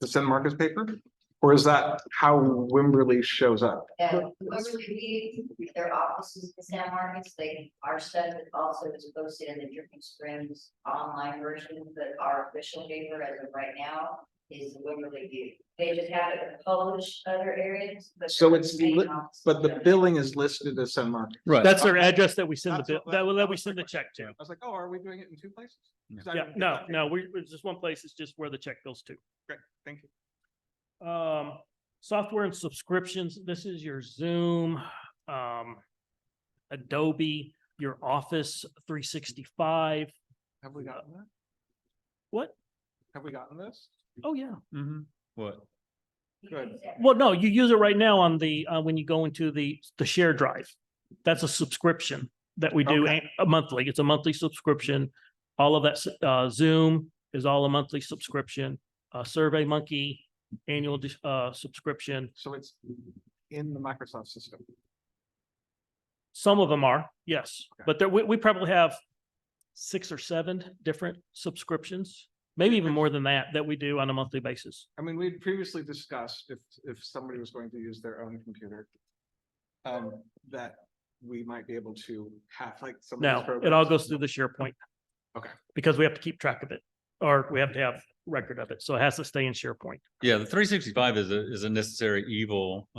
Speaker 6: The San Marcos paper? Or is that how Wimberley shows up?
Speaker 9: And Liberty, their offices in San Marcos, our stuff is also is posted in the Dripping Springs online version, but our official paper as of right now is the Wimberley View. They just have it published other areas, but.
Speaker 6: So
Speaker 9: their
Speaker 6: it's
Speaker 9: main
Speaker 6: lit-
Speaker 9: office
Speaker 6: But
Speaker 9: is
Speaker 6: the
Speaker 9: there.
Speaker 6: billing is listed as San Marcos.
Speaker 1: Right.
Speaker 4: That's their address that we send the
Speaker 6: That's
Speaker 4: bill,
Speaker 6: what-
Speaker 4: that
Speaker 6: that
Speaker 4: we
Speaker 6: was
Speaker 4: send
Speaker 6: my
Speaker 4: the check to.
Speaker 6: I was like, oh, are we doing it in 2 places? 'Cause I
Speaker 4: Yeah,
Speaker 6: didn't get
Speaker 4: no,
Speaker 6: that.
Speaker 4: it's just one place. It's just where the check goes to.
Speaker 6: Great, thank you.
Speaker 4: Software and subscriptions, this is your Zoom, Adobe, your Office 365.
Speaker 6: Have we gotten that?
Speaker 4: What?
Speaker 6: Have we gotten this?
Speaker 4: Oh, yeah.
Speaker 1: What?
Speaker 6: Good.
Speaker 4: Well, no, you use it right now on the, when you go into the share drive. That's a subscription that we do
Speaker 6: Okay.
Speaker 4: a monthly. It's a monthly subscription. All of that, Zoom is all a monthly subscription. Survey Monkey annual, subscription.
Speaker 6: So it's in the Microsoft system.
Speaker 4: Some of them are, yes,
Speaker 6: Okay.
Speaker 4: but there, we probably have 6 or 7 different subscriptions, maybe even more than that, that we do on a monthly basis.
Speaker 6: I mean, we'd previously discussed if somebody was going to use their own computer. That we might be able to have like some. of these
Speaker 4: No, it
Speaker 6: programs.
Speaker 4: all goes through the SharePoint.
Speaker 6: Okay.
Speaker 4: Because we have to keep track of it, or we have to have record of it, so it has to stay in SharePoint.
Speaker 1: Yeah, the 365 is a necessary evil.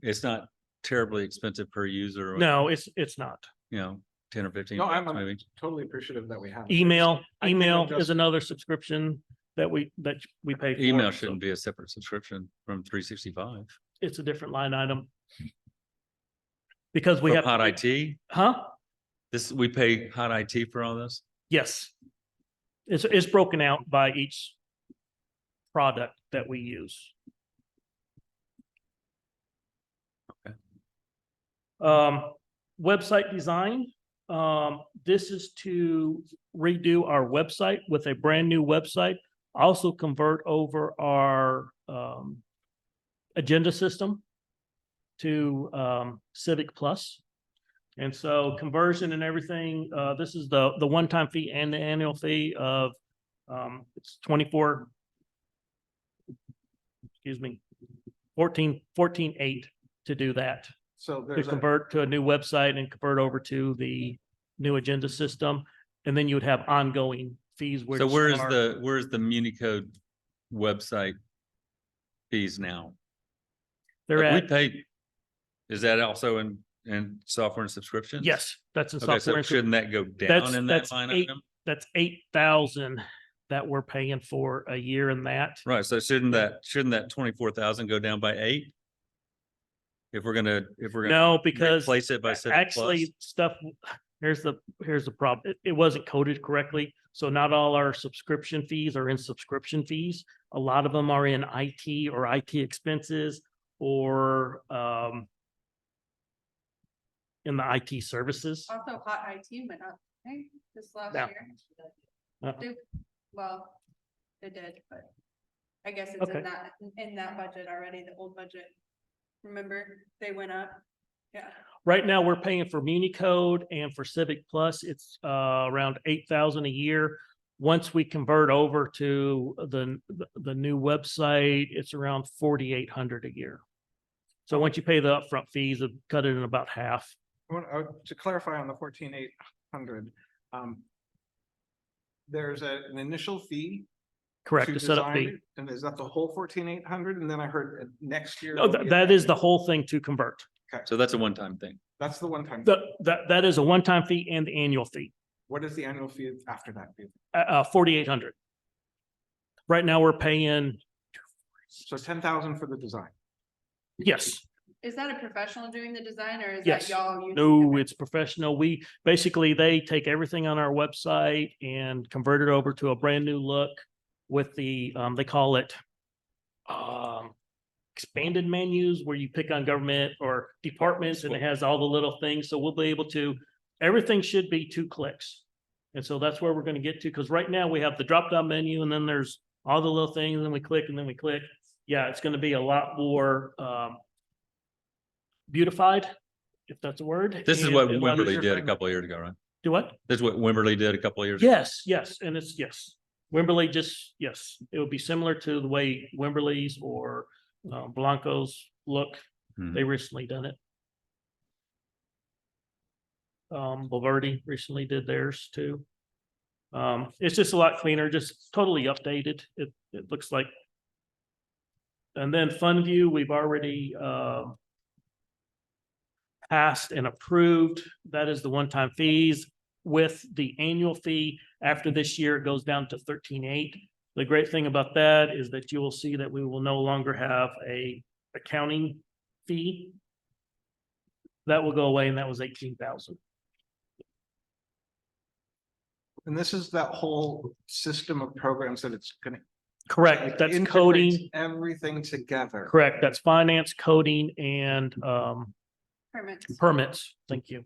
Speaker 1: It's not terribly expensive per user.
Speaker 4: No, it's not.
Speaker 1: You know, 10 or 15
Speaker 6: No,
Speaker 1: bucks
Speaker 6: I'm
Speaker 1: maybe.
Speaker 6: totally appreciative that we have. it.
Speaker 4: Email,
Speaker 6: I can
Speaker 4: email
Speaker 6: adjust-
Speaker 4: is another subscription that we pay for.
Speaker 1: Email
Speaker 4: so
Speaker 1: shouldn't be a separate subscription from 365.
Speaker 4: It's a different line item. Because we
Speaker 1: For
Speaker 4: have.
Speaker 1: Hot IT,
Speaker 4: Huh?
Speaker 1: we pay Hot IT for all this?
Speaker 4: Yes. It's broken out by each product that we use.
Speaker 1: Okay.
Speaker 4: Website design. This is to redo our website with a brand new website. Also convert over our agenda system to Civic Plus. And so conversion and everything, this is the one-time fee and the annual fee of it's 24. Excuse me, 14.8 to do that.
Speaker 6: So
Speaker 4: To
Speaker 6: there's a,
Speaker 4: convert to a new website and convert over to the new agenda system. And then you would have ongoing fees.
Speaker 1: So where's
Speaker 4: are-
Speaker 1: the Municode website fees now?
Speaker 4: They're
Speaker 1: We
Speaker 4: at,
Speaker 1: pay, is that also in software and subscriptions?
Speaker 4: yes, that's in
Speaker 1: Okay,
Speaker 4: software.
Speaker 1: so
Speaker 4: and sub-
Speaker 1: shouldn't that go
Speaker 4: That's-
Speaker 1: down in that
Speaker 4: that's
Speaker 1: line
Speaker 4: 8
Speaker 1: item?
Speaker 4: That's 8,000 that we're paying for a year in that.
Speaker 1: Right, so shouldn't that 24,000 go down by 8? If we're gonna
Speaker 4: No, because
Speaker 1: replace it by Civic
Speaker 4: actually
Speaker 1: Plus?
Speaker 4: stuff, here's the problem. It wasn't coded correctly. So not all our subscription fees are in subscription fees. A lot of them are in IT or IT expenses or in the IT services.
Speaker 2: Also, Hot IT went up, right, this last
Speaker 4: Yeah.
Speaker 2: year.
Speaker 4: Uh,
Speaker 2: Well, it did, but I guess it's
Speaker 4: Okay.
Speaker 2: in that budget already, the old budget. Remember, they went up. Yeah,
Speaker 4: Right now, we're paying for Municode and for Civic Plus, it's around 8,000 a year. Once we convert over to the new website, it's around 4,800 a year. So once you pay the upfront fees, it cut it in about half.
Speaker 6: to clarify on the 14,800, there's an initial fee.
Speaker 4: Correct,
Speaker 6: to
Speaker 4: the setup
Speaker 6: design
Speaker 4: fee.
Speaker 6: it, and is that the whole 14,800? And then I heard next year.
Speaker 4: No,
Speaker 6: there'll be
Speaker 4: that
Speaker 6: a-
Speaker 4: is the whole thing to convert.
Speaker 1: So that's a one-time thing.
Speaker 6: That's the one time.
Speaker 4: That is a one-time fee and the annual fee,
Speaker 6: What is the annual fee after that fee?
Speaker 4: 4,800. Right now, we're paying,
Speaker 6: So 10,000 for the design.
Speaker 4: yes,
Speaker 2: is that a professional doing the design or is
Speaker 4: Yes.
Speaker 2: that y'all? using-
Speaker 4: no,
Speaker 2: okay.
Speaker 4: it's professional. We, basically, they take everything on our website and convert it over to a brand new look with the, they call it expanded menus where you pick on government or departments and it has all the little things. So we'll be able to, everything should be 2 clicks. And so that's where we're going to get to, because right now we have the drop-down menu and then there's all the little things and then we click and then we click. Yeah, it's going to be a lot more beautified, if that's a word.
Speaker 1: This is
Speaker 4: and
Speaker 1: what
Speaker 4: a lot
Speaker 1: Wimberley
Speaker 4: easier
Speaker 1: did a
Speaker 4: for-
Speaker 1: couple of years ago, right?
Speaker 4: Do what?
Speaker 1: This is what Wimberley did a couple of years ago.
Speaker 4: Yes, and it's, yes. Wimberley just, yes, it would be similar to the way Wimberley's or Blanco's look.
Speaker 1: Hmm.
Speaker 4: They recently done it. Bulverde recently did theirs too. It's just a lot cleaner, just totally updated. It looks like. And then FundView, we've already passed and approved. That is the one-time fees. With the annual fee, after this year, it goes down to 13.8. The great thing about that is that you will see that we will no longer have a accounting fee. That will go away, and that was 18,000.
Speaker 6: And this is that whole system of programs that it's gonna.
Speaker 4: Correct, that's
Speaker 6: integrates
Speaker 4: coding,
Speaker 6: Everything together.
Speaker 4: correct, that's finance, coding, and
Speaker 2: Permits.
Speaker 4: permits. Thank you.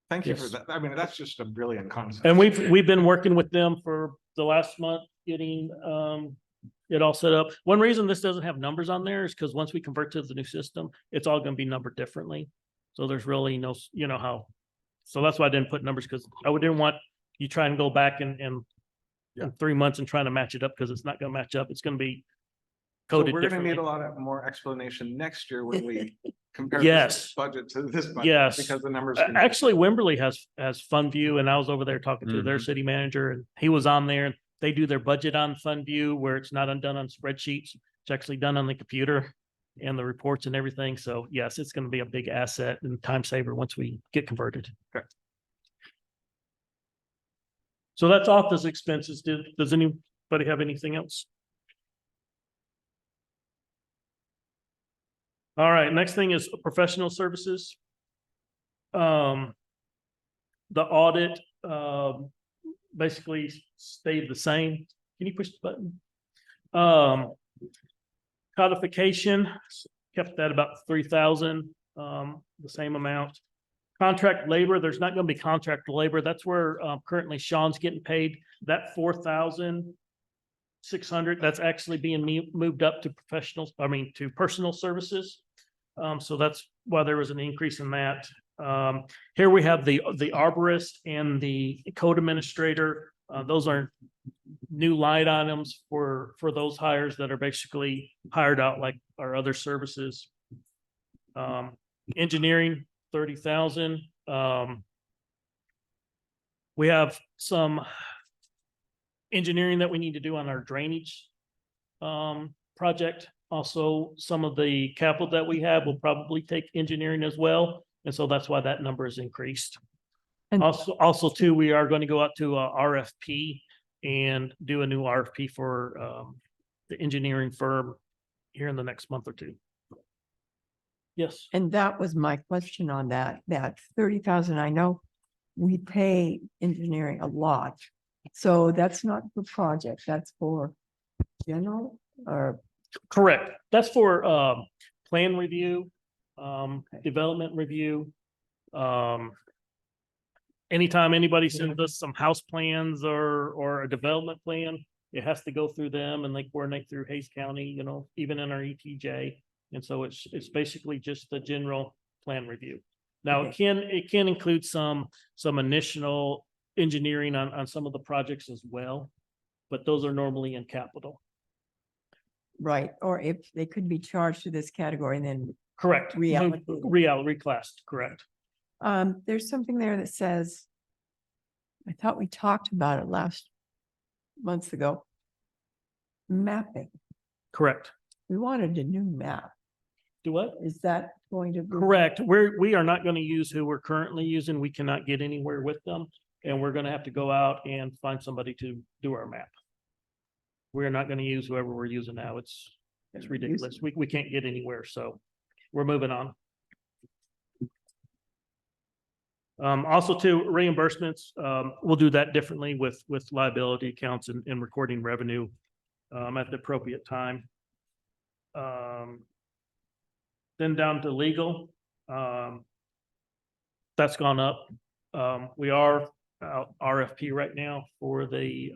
Speaker 6: Thank you for
Speaker 4: Yes.
Speaker 6: that. I mean, that's just a brilliant concept.
Speaker 4: And we've been working with them for the last month, getting it all set up. One reason this doesn't have numbers on there is because once we convert to the new system, it's all gonna be numbered differently. So there's really no, you know how. So that's why I didn't put numbers, because I didn't want you try and go back and in 3 months and trying to match it up, because it's not gonna match up. It's gonna be
Speaker 6: So
Speaker 4: coded
Speaker 6: we're gonna need
Speaker 4: differently.
Speaker 6: a lot of more explanation next year when we compare
Speaker 4: Yes.
Speaker 6: this budget to this budget.
Speaker 4: Yes.
Speaker 6: Because the numbers.
Speaker 4: Actually, Wimberley has FundView, and I was over there talking to their
Speaker 1: Mhm.
Speaker 4: city manager, and he was on there. They do their budget on FundView, where it's not done on spreadsheets. It's actually done on the computer and the reports and everything. So yes, it's going to be a big asset and time saver once we get converted.
Speaker 6: Okay.
Speaker 4: So that's office expenses. Does anybody have anything else? All right, next thing is professional services. The audit, basically stayed the same. Can you push the button? Codification, kept that about 3,000, the same amount. Contract labor, there's not gonna be contract labor. That's where, currently Sean's getting paid. That 4,600, that's actually being moved up to to personal services. So that's why there was an increase in that. Here we have the arborist and the code administrator. Those are new line items for those hires that are basically hired out like our other services. Engineering, 30,000. We have some engineering that we need to do on our drainage project. Also, some of the capital that we have will probably take engineering as well. And so that's why that number is increased.
Speaker 5: And-
Speaker 4: Also too, we are going to go out to a RFP and do a new RFP for the engineering firm here in the next month or two. Yes,
Speaker 5: And that was my question on that 30,000. I know we pay engineering a lot. So that's not for project, that's for general or,
Speaker 4: correct. That's for plan review, development review. Anytime anybody sends us some house plans or a development plan, it has to go through them and they coordinate through Hayes County, even in our ETJ. And so it's basically just the general plan review. Now, it can include some initial engineering on some of the projects as well, but those are normally in capital.
Speaker 5: right, or if they could be charged to this category and then
Speaker 4: Correct.
Speaker 5: Reallocated.
Speaker 4: Reclassed, correct.
Speaker 5: there's something there that says, I thought we talked about it last months ago. Mapping,
Speaker 4: Correct.
Speaker 5: we wanted a new map.
Speaker 4: Do what?
Speaker 5: Is that going to be?
Speaker 4: Correct. We are not going to use who we're currently using. We cannot get anywhere with them. And we're going to have to go out and find somebody to do our map. We're not going to use whoever we're using now. It's ridiculous. We can't get anywhere. So we're moving on. Also to reimbursements, we'll do that differently with liability accounts and recording revenue at the appropriate time. Then down to legal. That's gone up. We are out RFP right now for the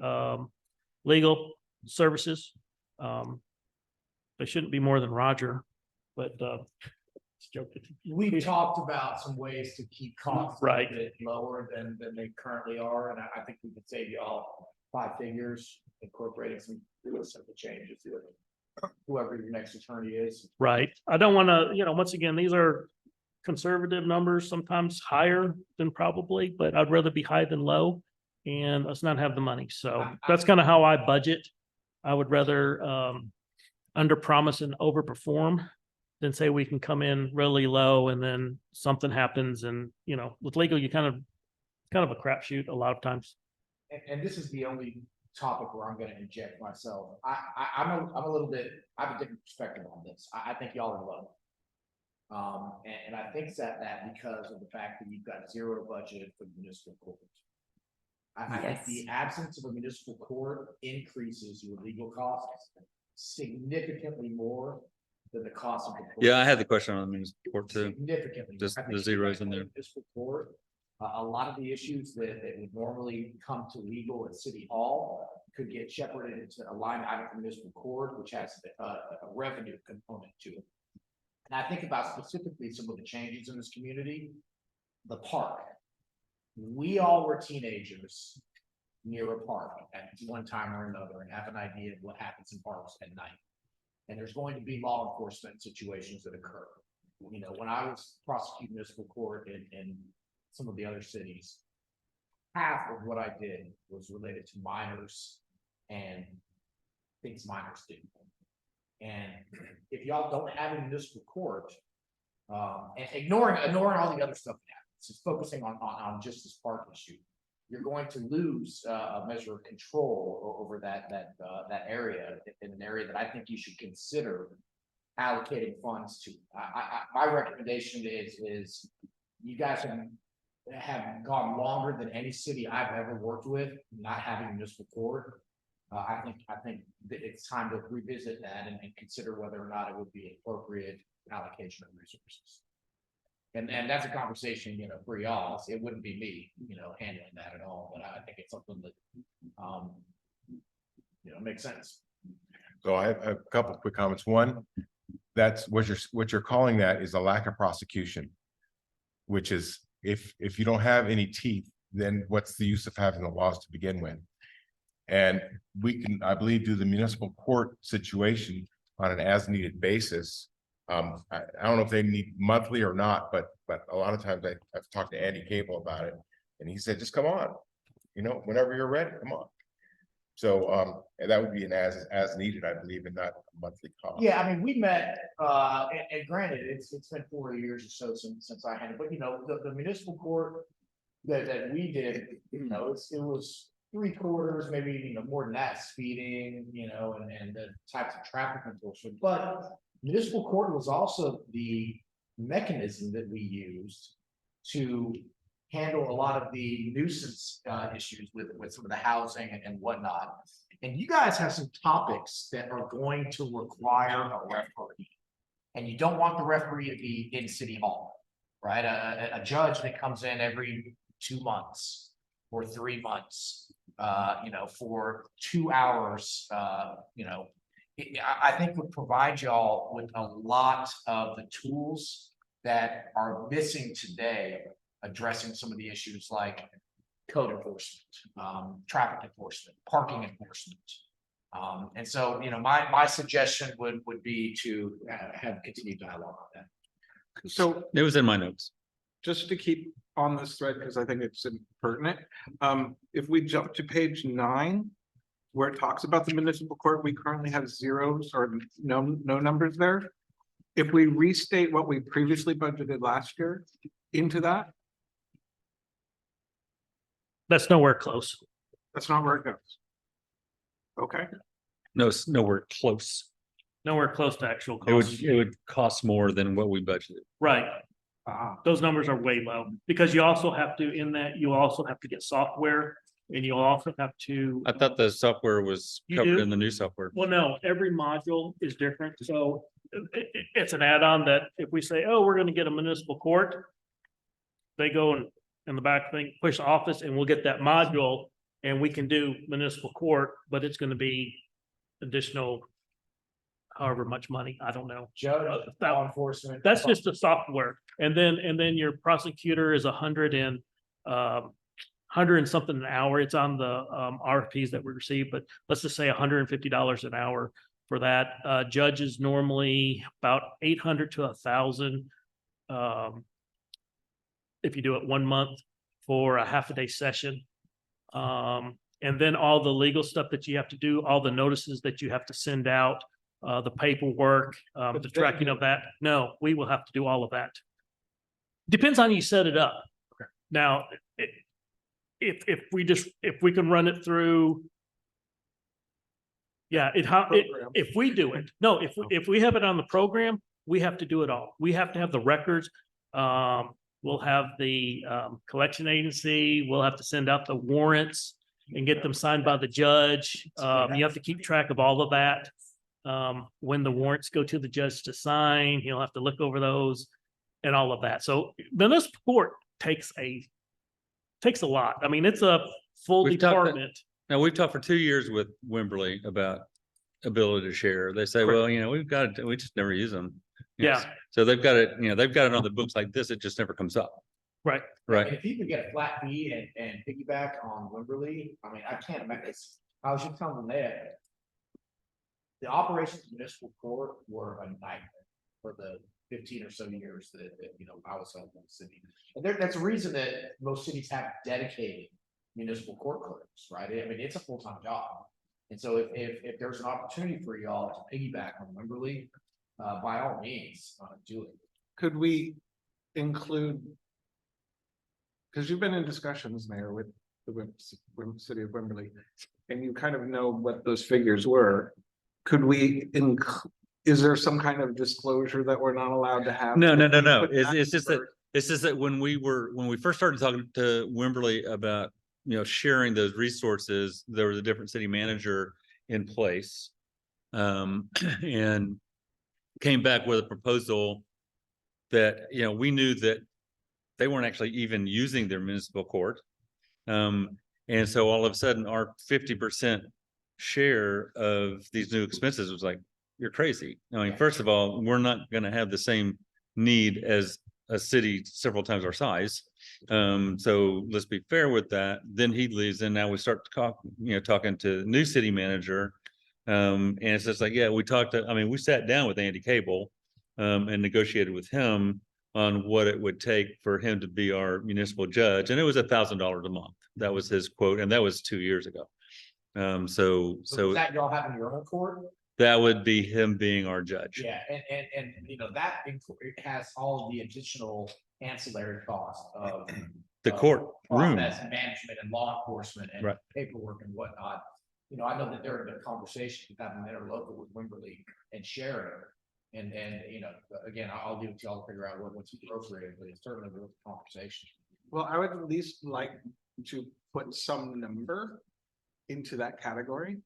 Speaker 4: legal services. They shouldn't be more than Roger, but it's joking.
Speaker 8: We've talked about some ways to keep costs
Speaker 4: Right.
Speaker 8: a bit lower than they currently are, and I think we could save you all 5 figures, incorporating some real simple changes to it. Whoever your next attorney is.
Speaker 4: Right. I don't want to, once again, these are conservative numbers, sometimes higher than probably, but I'd rather be high than low. And let's not have the money. So that's kind of how I budget. I would rather under promise and overperform than say we can come in really low and then something happens. And, with legal, you kind of a crapshoot a lot of times.
Speaker 8: And this is the only topic where I'm gonna inject myself. I'm a little bit, I have a different perspective on this. I think y'all are low. And I think that because of the fact that you've got zero budget for municipal court. I think
Speaker 5: Yes.
Speaker 8: the absence of a municipal court increases your legal costs significantly more than the cost of. the court.
Speaker 1: Yeah, I had the question on the municipal court too.
Speaker 8: Significantly.
Speaker 1: Just
Speaker 8: I think
Speaker 1: the
Speaker 8: if you
Speaker 1: zeros
Speaker 8: guys
Speaker 1: in
Speaker 8: go
Speaker 1: there.
Speaker 8: to Municipal court, a lot of the issues that would normally come to legal at City Hall could get shepherded into a line item from municipal court, which has a revenue component to it. And I think about specifically some of the changes in this community, the park. We all were teenagers near a park at one time or another and have an idea of what happens in parks at night. And there's going to be law enforcement situations that occur. You know, when I was prosecuting municipal court in some of the other cities, half of what I did was related to minors and things minors do. And if y'all don't have a municipal court, and ignoring all the other stuff that happens, just focusing on just this park issue, you're going to lose a measure of control over that area, in an area that I think you should consider allocating funds to. My recommendation is you guys have gone longer than any city I've ever worked with, not having a municipal court. I think that it's time to revisit that and consider whether or not it would be appropriate allocation of resources. And that's a conversation, you know, for y'all. It wouldn't be me, you know, handling that at all, but I think it's something that, you know, makes sense.
Speaker 7: So I have a couple of quick comments. One, that's what you're calling that is a lack of prosecution. Which is, if you don't have any teeth, then what's the use of having the laws to begin with? And we can, I believe, do the municipal court situation on an as-needed basis. I don't know if they need monthly or not, but a lot of times I've talked to Andy Cable about it, and he said, just come on, you know, whenever you're ready, come on. So, and that would be an as needed, I believe, and not a monthly cost.
Speaker 8: Yeah, I mean, we met, and granted, it's been 4 years or so since I had it, but you know, the municipal court that we did, you know, it was 3/4, maybe, you know, more than that, speeding, you know, and the types of traffic enforcement. But municipal court was also the mechanism that we used to handle a lot of the nuisance issues with some of the housing and whatnot. And you guys have some topics that are going to require a referee. And you don't want the referee to be in City Hall, right? A judge that comes in every 2 months or 3 months, you know, for 2 hours, you know, I think would provide y'all with a lot of the tools that are missing today, addressing some of the issues like code enforcement, traffic enforcement, parking enforcement. And so, you know, my suggestion would be to have continued dialogue on that.
Speaker 6: So
Speaker 1: It was in my notes.
Speaker 6: just to keep on this thread, because I think it's pertinent, if we jump to page 9, where it talks about the municipal court, we currently have zeros or no numbers there. If we restate what we previously budgeted last year into that,
Speaker 4: That's nowhere close.
Speaker 6: that's not where it goes. Okay,
Speaker 1: No, it's nowhere close.
Speaker 4: Nowhere close to actual
Speaker 1: It would,
Speaker 4: costs.
Speaker 1: it would cost more than what we budgeted.
Speaker 4: Right. Those numbers are way low because you also have to, in that, you also have to get software and you'll also have to.
Speaker 1: I thought the software was
Speaker 4: You
Speaker 1: covered
Speaker 4: do?
Speaker 1: in the new software.
Speaker 4: Well, no, every module is different. So it's an add-on that if we say, oh, we're gonna get a municipal court. They go in the back thing, push office and we'll get that module and we can do municipal court, but it's gonna be additional. However much money, I don't know.
Speaker 8: Judge, law enforcement.
Speaker 4: That's just the software. And then your prosecutor is 100 and something an hour. It's on the RFPs that we receive, but let's just say $150 an hour for that. Judges normally about 800 to 1,000. If you do it 1 month for a half a day session. And then all the legal stuff that you have to do, all the notices that you have to send out, the paperwork, the tracking of that. No, we will have to do all of that. Depends on you set it up. Now, if we can run it through. Yeah, if we do it, no, if we have it on the program, we have to do it all. We have to have the records. We'll have the collection agency, we'll have to send out the warrants and get them signed by the judge. You have to keep track of all of that. When the warrants go to the judge to sign, he'll have to look over those and all of that. So municipal court takes a lot. I mean, it's a full
Speaker 1: We've talked-
Speaker 4: department.
Speaker 1: Now, we've talked for 2 years with Wimberley about ability to share. They say,
Speaker 4: Correct.
Speaker 1: well, you know, we've got it, we just never use them.
Speaker 4: Yeah.
Speaker 1: So they've got it, you know, they've got it on the books like this, it just never comes up.
Speaker 4: Right.
Speaker 1: Right.
Speaker 8: And if you could get a flat fee and piggyback on Wimberley, I mean, I can't imagine, I was just telling them that. The operations of municipal court were a nightmare for the 15 or so years that you know, I was helping the city. And that's a reason that most cities have dedicated municipal court clerks, right? I mean, it's a full-time job. And so if there's an opportunity for y'all to piggyback on Wimberley, by all means, do it.
Speaker 6: Could we include? Because you've been in discussions, Mayor, with the city of Wimberley, and you kind of know what those figures were. Could we is there some kind of disclosure that we're not allowed to have?
Speaker 1: No.
Speaker 6: Put
Speaker 1: It's just that,
Speaker 6: for-
Speaker 1: it's just that when we first started talking to Wimberley about, you know, sharing those resources, there was a different city manager in place. And came back with a proposal that, you know, we knew that they weren't actually even using their municipal court. And so all of a sudden, our 50% share of these new expenses was like, you're crazy. I mean, first of all, we're not gonna have the same need as a city several times our size. So let's be fair with that. Then he leaves and now we start talking to the new city manager. And it's just like, yeah, we sat down with Andy Cable and negotiated with him on what it would take for him to be our municipal judge. And it was $1,000 a month. That was his quote. And that was 2 years ago.
Speaker 8: So is that y'all having your own court?
Speaker 1: that would be him being our judge.
Speaker 8: Yeah, and you know, that it has all of the additional ancillary costs of.
Speaker 1: The court room.
Speaker 8: Process and management and law enforcement and
Speaker 1: Right.
Speaker 8: paperwork and whatnot. You know, I know that they're in a conversation with having an interlocal with Wimberley and sharing. And you know, again, I'll leave it to y'all to figure out what's appropriate, but it's certainly worth the conversation.
Speaker 6: Well, I would at least like to put some number into that category.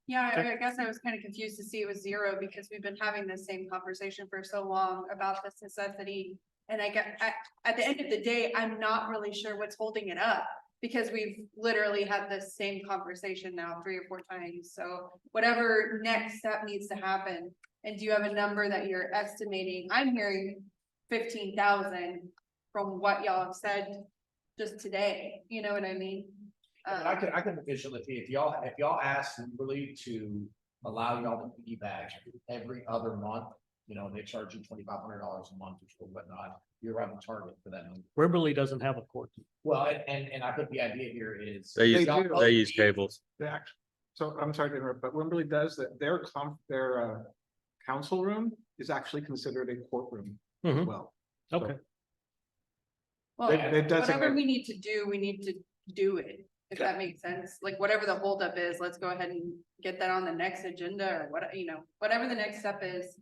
Speaker 2: Yeah, I guess I was kind of confused to see it was zero because we've been having the same conversation for so long about this necessity. And at the end of the day, I'm not really sure what's holding it up because we've literally had this same conversation now 3 or 4 times. So whatever next step needs to happen. And do you have a number that you're estimating? I'm hearing 15,000 from what y'all have said just today. You know what I mean?
Speaker 8: And I can officially, if y'all ask Wimberley to allow y'all to piggyback every other month, you know, they charge you $2,500 a month or whatnot, you're on the target for that number.
Speaker 4: Wimberley doesn't have a court.
Speaker 8: Well, and I think the idea here is.
Speaker 1: They use,
Speaker 6: They do.
Speaker 1: they use cables.
Speaker 6: So I'm sorry to interrupt, but Wimberley does that. Their council room is actually considered a courtroom as
Speaker 4: Mhm.
Speaker 6: well. So
Speaker 4: Okay.
Speaker 2: Well,
Speaker 6: They designate-
Speaker 2: whatever we need to do, we need to do it, if that makes sense. Like whatever the holdup is, let's go ahead and get that on the next agenda or what, you know, whatever the next step is.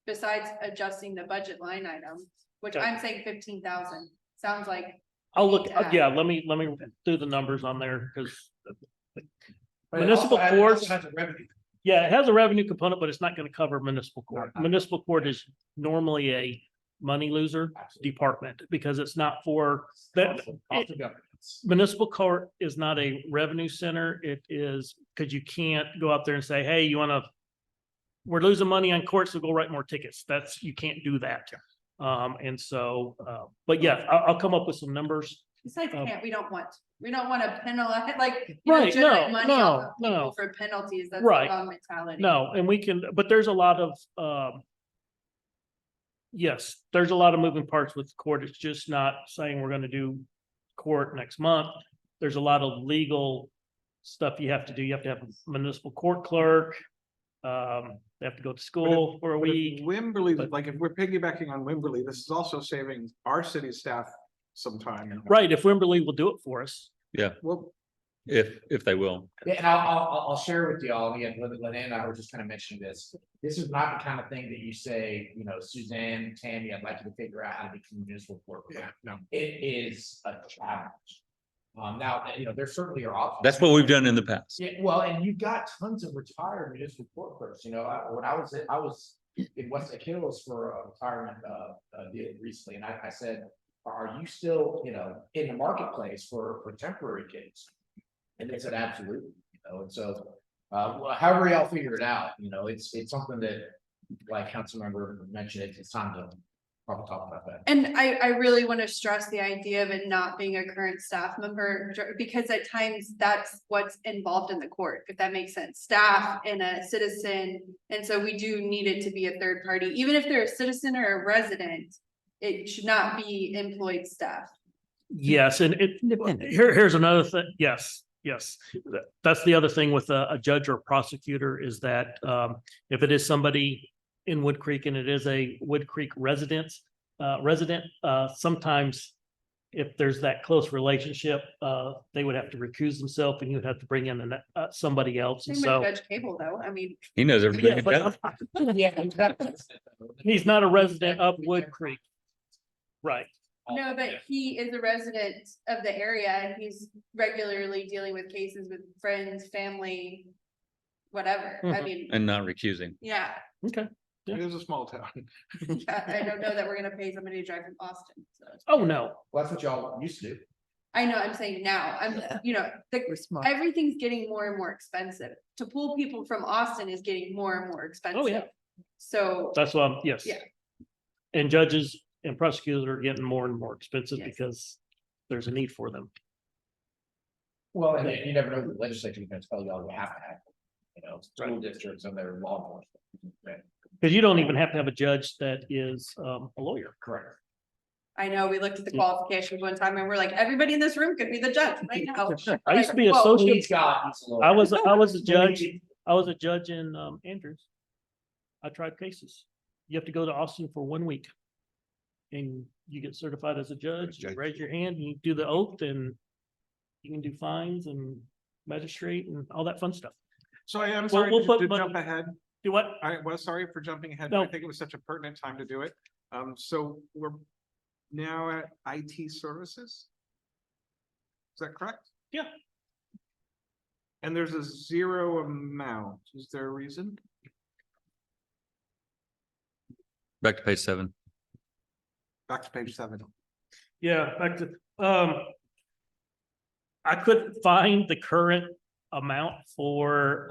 Speaker 2: Besides adjusting the budget line item, which
Speaker 4: Okay.
Speaker 2: I'm saying 15,000, sounds like.
Speaker 4: I'll look,
Speaker 2: Yeah.
Speaker 4: yeah, let me do the numbers on there because
Speaker 8: But it
Speaker 4: municipal
Speaker 8: also has- it
Speaker 4: courts-
Speaker 8: also has a revenue.
Speaker 4: yeah, it has a revenue component, but it's not going to cover municipal court.
Speaker 8: No.
Speaker 4: Municipal court is normally a money loser
Speaker 8: Absolutely.
Speaker 4: department because it's not for that.
Speaker 8: Cost of governance.
Speaker 4: Municipal court is not a revenue center. It is, because you can't go out there and say, hey, we're losing money on courts, so go write more tickets. You can't do that. And so, but yeah, I'll come up with some numbers.
Speaker 2: Besides,
Speaker 4: Um,
Speaker 2: we don't want to penalize, like, you know,
Speaker 4: Right,
Speaker 2: generate
Speaker 4: no,
Speaker 2: money off of
Speaker 4: no,
Speaker 2: people
Speaker 4: no.
Speaker 2: for penalties. That's
Speaker 4: Right.
Speaker 2: the wrong mentality.
Speaker 4: No, and we can, but there's a lot of, yes, there's a lot of moving parts with court. It's just not saying we're gonna do court next month. There's a lot of legal stuff you have to do. You have to have a municipal court clerk. They have to go to school for a
Speaker 6: But if
Speaker 4: week.
Speaker 6: Wimberley,
Speaker 4: but-
Speaker 6: like if we're piggybacking on Wimberley, this is also saving our city staff some time.
Speaker 4: Right, if Wimberley will do it for us.
Speaker 6: Well,
Speaker 1: if they will.
Speaker 8: Yeah, and I'll share with y'all, again, Lynn and I were just kind of mentioning this. This is not the kind of thing that you say, you know, Suzanne, Tammy, I'd like you to figure out how to become a municipal court.
Speaker 6: Yeah, no.
Speaker 8: It is a challenge. Now, you know, there certainly are options.
Speaker 1: That's what we've done in the past.
Speaker 8: Yeah, well, and you've got tons of retired municipal court clerks, you know, when I was in West Lake Hills for a retirement, deal recently, and I said, are you still, you know, in the marketplace for temporary gigs? And they said, absolutely, you know, and so, well, however y'all figure it out, you know, it's something that, like Councilmember mentioned, it's time to probably talk about that.
Speaker 2: And I really want to stress the idea of it not being a current staff member, because at times that's what's involved in the court, if that makes sense, staff and a citizen. And so we do need it to be a third party, even if they're a citizen or a resident, it should not be employed staff.
Speaker 4: Yes, and
Speaker 5: Independent.
Speaker 4: here's another thing. Yes, yes. That's the other thing with a judge or prosecutor is that if it is somebody in Wood Creek and it is a Wood Creek resident, sometimes if there's that close relationship, they would have to recuse themselves and you would have to bring in somebody else. And
Speaker 2: Same with
Speaker 4: so
Speaker 2: Judge Cable though, I mean,
Speaker 1: He knows everything.
Speaker 4: Yeah, but he's not a resident of Wood Creek. Right.
Speaker 2: no, but he is a resident of the area and he's regularly dealing with cases with friends, family, whatever, I
Speaker 4: Mhm.
Speaker 2: mean,
Speaker 1: And not recusing.
Speaker 2: yeah.
Speaker 4: Okay.
Speaker 6: It is a small town.
Speaker 2: I don't know that we're gonna pay somebody to drive from Austin, so.
Speaker 4: Oh, no.
Speaker 8: Well, that's what y'all used to do.
Speaker 2: I know, I'm saying now, you know,
Speaker 5: We're smart.
Speaker 2: everything's getting more and more expensive. To pull people from Austin is getting more and more expensive.
Speaker 4: Oh, yeah.
Speaker 2: So,
Speaker 4: That's what I'm, yes.
Speaker 2: Yeah.
Speaker 4: And judges and prosecutors are getting more and more expensive
Speaker 2: Yes.
Speaker 4: because there's a need for them.
Speaker 8: Well, and you never know, the legislature is gonna tell y'all you have to have, you know, school districts and their law enforcement.
Speaker 4: Because you don't even have to have a judge that is a lawyer.
Speaker 8: Correct.
Speaker 2: I know, we looked at the qualifications one time and we're like, everybody in this room could be the judge right now.
Speaker 4: I used to be
Speaker 2: Like, whoa.
Speaker 4: associate.
Speaker 8: He's got.
Speaker 4: I was a judge. I was a judge in Andrews. I tried cases. You have to go to Austin for 1 week. And you get certified as a judge, you
Speaker 7: Judge.
Speaker 4: raise your hand, you do the oath and you can do fines and magistrate and all that fun stuff.
Speaker 6: So I am
Speaker 4: Well,
Speaker 6: sorry
Speaker 4: we'll put
Speaker 6: to
Speaker 4: money-
Speaker 6: jump ahead.
Speaker 4: Do what?
Speaker 6: I was sorry for jumping ahead.
Speaker 4: No.
Speaker 6: I think it was such a pertinent time to do it. So we're now at IT services? Is that correct?
Speaker 4: Yeah.
Speaker 6: And there's a zero amount. Is there a reason?
Speaker 1: Back to page 7.
Speaker 6: Back to page 7.
Speaker 4: Yeah, back to, I couldn't find the current amount for,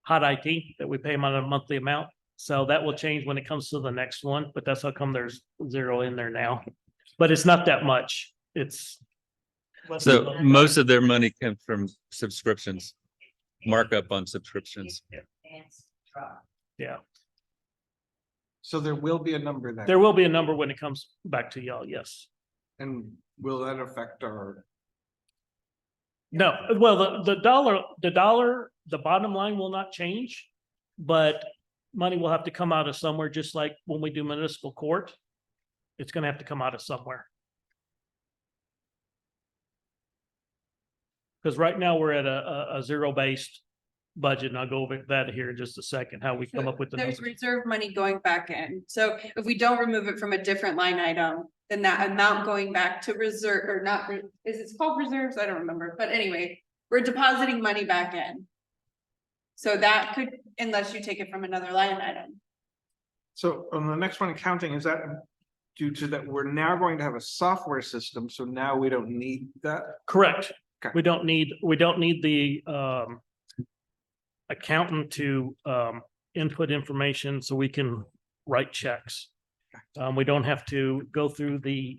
Speaker 4: hot IT that we pay them on a monthly amount. So that will change when it comes to the next one, but that's how come there's zero in there now. But it's not that much. It's.
Speaker 1: So most of their money comes from subscriptions, markup on subscriptions.
Speaker 9: Advanced drop.
Speaker 4: Yeah,
Speaker 6: So there will be a number there.
Speaker 4: there will be a number when it comes back to y'all, yes.
Speaker 6: And will that affect our?
Speaker 4: No, well, the dollar, the bottom line will not change, but money will have to come out of somewhere, just like when we do municipal court. It's gonna have to come out of somewhere. Because right now we're at a zero-based budget, and I'll go over that here in just a second, how we come up with the
Speaker 2: There's
Speaker 4: numbers.
Speaker 2: reserve money going back in. So if we don't remove it from a different line item, then that amount going back to reserve or not, is it called reserves? I don't remember. But anyway, we're depositing money back in. So that could, unless you take it from another line item.
Speaker 6: So on the next one, accounting, is that due to that we're now going to have a software system, so now we don't need that?
Speaker 4: Correct.
Speaker 6: Okay.
Speaker 4: We don't need the accountant to input information so we can write checks. We don't have to go through the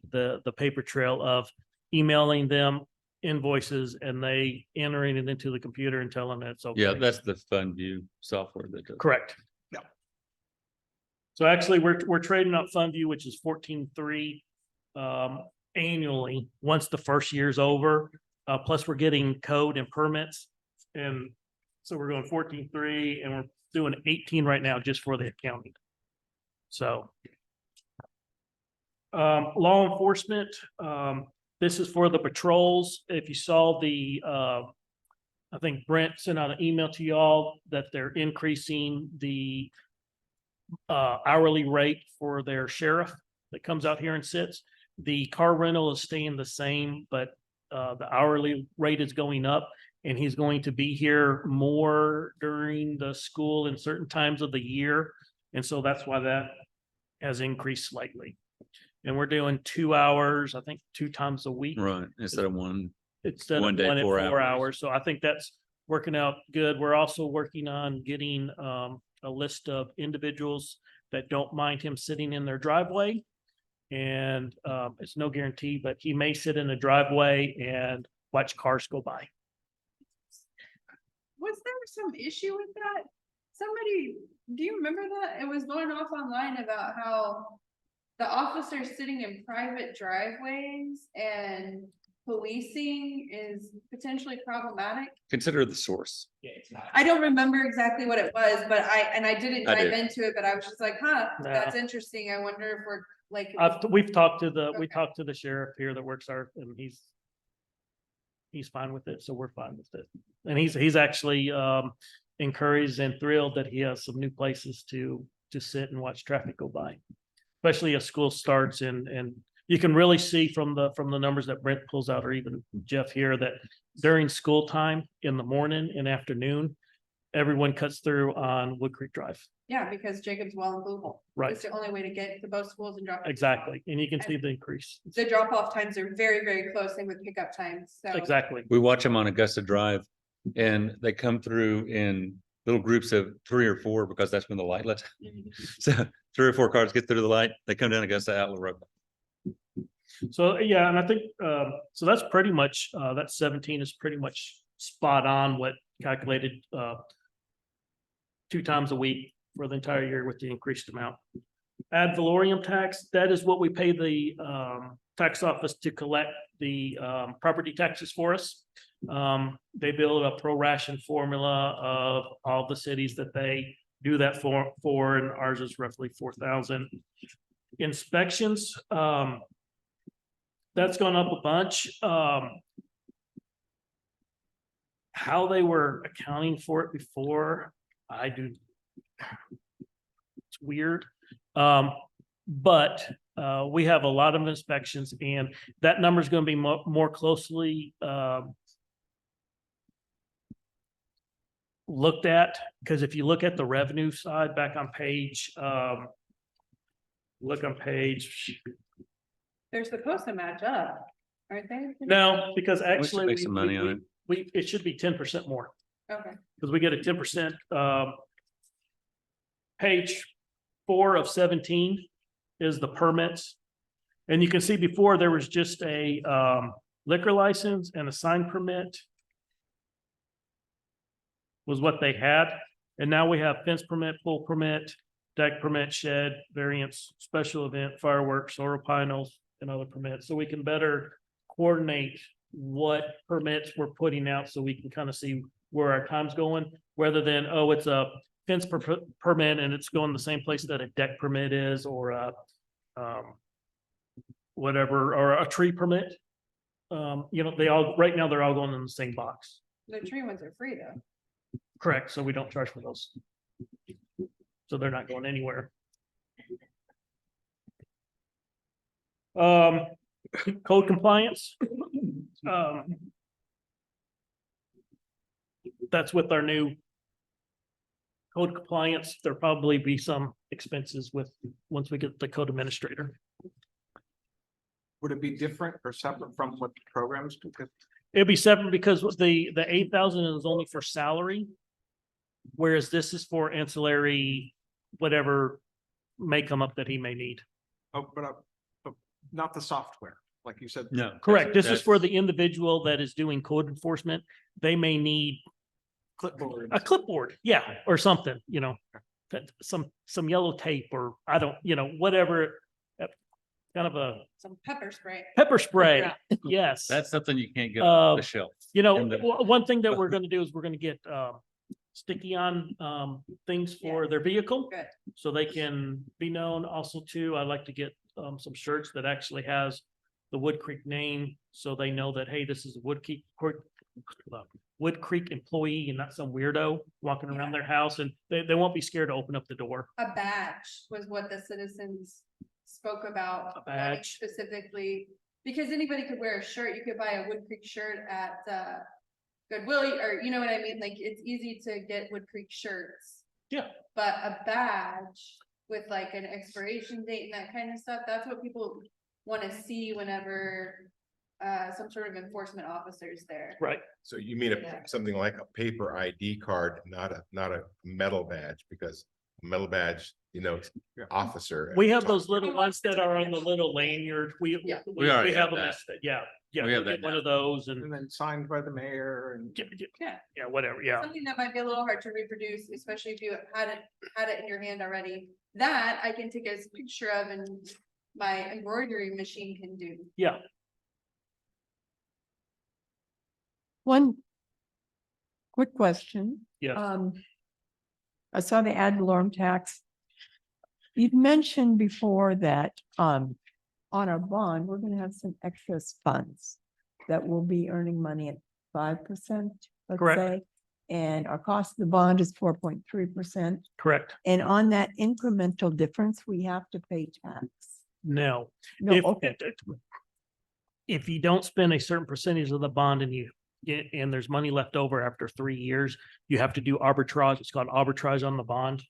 Speaker 4: paper trail of emailing them invoices and they entering it into the computer and telling them it's okay.
Speaker 1: Yeah, that's the FundView software that does.
Speaker 4: Correct.
Speaker 6: Yeah.
Speaker 4: So actually, we're trading up FundView, which is 14.3 annually, once the first year's over. Plus we're getting code and permits. And so we're going 14.3 and we're doing 18 right now just for the accounting. So. Law enforcement, This is for the patrols. If you saw I think Brent sent out an email to y'all that they're increasing the hourly rate for their sheriff that comes out here and sits. The car rental is staying the same, but the hourly rate is going up. And he's going to be here more during the school in certain times of the year. And so that's why that has increased slightly. And we're doing 2 hours, I think 2 times a week
Speaker 1: Right, instead of one.
Speaker 4: instead of
Speaker 1: One day,
Speaker 4: one at
Speaker 1: 4
Speaker 4: 4
Speaker 1: hours.
Speaker 4: hours. So I think that's working out good. We're also working on getting a list of individuals that don't mind him sitting in their driveway. And it's no guarantee, but he may sit in the driveway and watch cars go by.
Speaker 2: Was there some issue with that? Somebody, do you remember that? It was going off online about how the officers sitting in private driveways and policing is potentially problematic.
Speaker 1: Consider the source.
Speaker 8: Yeah, it's not.
Speaker 2: I don't remember exactly what it was, but I didn't
Speaker 1: I
Speaker 2: dive
Speaker 1: did.
Speaker 2: into it, but I was just like, huh,
Speaker 4: No.
Speaker 2: that's interesting. I wonder if we're like.
Speaker 4: We've talked to we
Speaker 2: Okay.
Speaker 4: talked to the sheriff here that works and he's fine with it, so we're fine with it. And he's actually encouraged and thrilled that he has some new places to sit and watch traffic go by. Especially as school starts and you can really see from the numbers that Brent pulls out, or even Jeff here, that during school time in the morning and afternoon, everyone cuts through on Wood Creek Drive.
Speaker 2: Yeah, because Jacob's Well and Blue Hole.
Speaker 4: Right.
Speaker 2: It's the only way to get to both schools and drop.
Speaker 4: Exactly. And you can see the increase.
Speaker 2: The drop off times are very, very close, same with pickup times, so.
Speaker 4: Exactly.
Speaker 1: We watch them on Augusta Drive and they come through in little groups of 3 or 4 because that's when the light lets.
Speaker 2: Mhm.
Speaker 1: So 3 or 4 cars get through the light, they come down Augusta Outlet Road.
Speaker 4: So, yeah, and I think, so that's pretty much, that 17 is pretty much spot on what calculated, 2 times a week for the entire year with the increased amount. Ad valorem tax, that is what we pay the, tax office to collect the, property taxes for us. They build a pro-ration formula of all the cities that they do that for, and ours is roughly 4,000. Inspections, that's gone up a bunch. How they were accounting for it before, it's weird. But we have a lot of inspections and that number is going to be more closely looked at, because if you look at the revenue side back on page, look on page.
Speaker 2: They're supposed to match up, aren't they?
Speaker 4: No, because actually
Speaker 1: make some money on it.
Speaker 4: it should be 10% more.
Speaker 2: Okay,
Speaker 4: Because we get a 10%, page 4 of 17 is the permits. And you can see before there was just a liquor license and a sign permit was what they had. And now we have fence permit, pool permit, deck permit, shed, variance, special event, fireworks, solar panels, and other permits. So we can better coordinate what permits we're putting out so we can kind of see where our time's going, rather than, oh, it's a fence permit and it's going the same place that a deck permit is, or a whatever, or a tree permit. Right now they're all going in the same box.
Speaker 2: the tree ones are free though.
Speaker 4: Correct, so we don't charge for those. So they're not going anywhere. Code compliance. That's with our new code compliance. There'll probably be some expenses once we get the code administrator.
Speaker 6: Would it be different or separate from what the programs do?
Speaker 4: It'd be separate because the 8,000 is only for salary. Whereas this is for ancillary, whatever may come up that he may need.
Speaker 6: Oh, but not the software, like you said.
Speaker 1: No.
Speaker 4: Correct. This is
Speaker 1: That's-
Speaker 4: for the individual that is doing code enforcement. They may need
Speaker 6: Clipboard.
Speaker 4: a clipboard, yeah, or something, some yellow tape, or I don't, whatever. Kind of a
Speaker 2: Some pepper spray.
Speaker 4: pepper spray, yes.
Speaker 1: That's something you can't get off the shelf. And the-
Speaker 4: One thing that we're gonna do is we're gonna get sticky on things for their vehicle.
Speaker 2: Good.
Speaker 4: So they can be known. Also too, I'd like to get some shirts that actually has the Wood Creek name, so they know that, hey, this is a Wood Creek employee and not some weirdo walking around their house, and they won't be scared to open up the door.
Speaker 2: A badge was what the citizens spoke about.
Speaker 4: A badge.
Speaker 2: Specifically, because anybody could wear a shirt, you could buy a Wood Creek shirt at Goodwill, or you know what I mean, like, it's easy to get Wood Creek shirts.
Speaker 4: Yeah.
Speaker 2: But a badge with like an expiration date and that kind of stuff, that's what people wanna see whenever some sort of enforcement officers there.
Speaker 4: Right.
Speaker 7: So you mean something like a paper ID card, not a metal badge, because a metal badge, officer.
Speaker 4: We have those little ones that are on the little lanyard. We
Speaker 1: already
Speaker 4: have
Speaker 1: have
Speaker 4: them.
Speaker 1: that.
Speaker 4: Yeah,
Speaker 1: We
Speaker 4: we'll
Speaker 1: have that
Speaker 4: get one
Speaker 1: now.
Speaker 4: of those and
Speaker 6: And then signed by the mayor and.
Speaker 2: Yeah.
Speaker 4: whatever. Yeah.
Speaker 2: Something that might be a little hard to reproduce, especially if you had it in your hand already, that I can take a picture of and my embroidery machine can do.
Speaker 4: Yeah.
Speaker 5: One quick question.
Speaker 4: Yeah.
Speaker 5: I saw the ad valorem tax. You've mentioned before that, on our bond, we're gonna have some excess funds that will be earning money at 5%, let's
Speaker 4: Correct.
Speaker 5: say. And our cost of the bond is 4.3%.
Speaker 4: Correct.
Speaker 5: And on that incremental difference, we have to pay tax.
Speaker 4: No.
Speaker 5: No,
Speaker 4: If-
Speaker 5: okay,
Speaker 4: If you don't spend a certain percentage of the bond and there's money left over after 3 years, you have to do arbitrage. It's called arbitrage on the bond.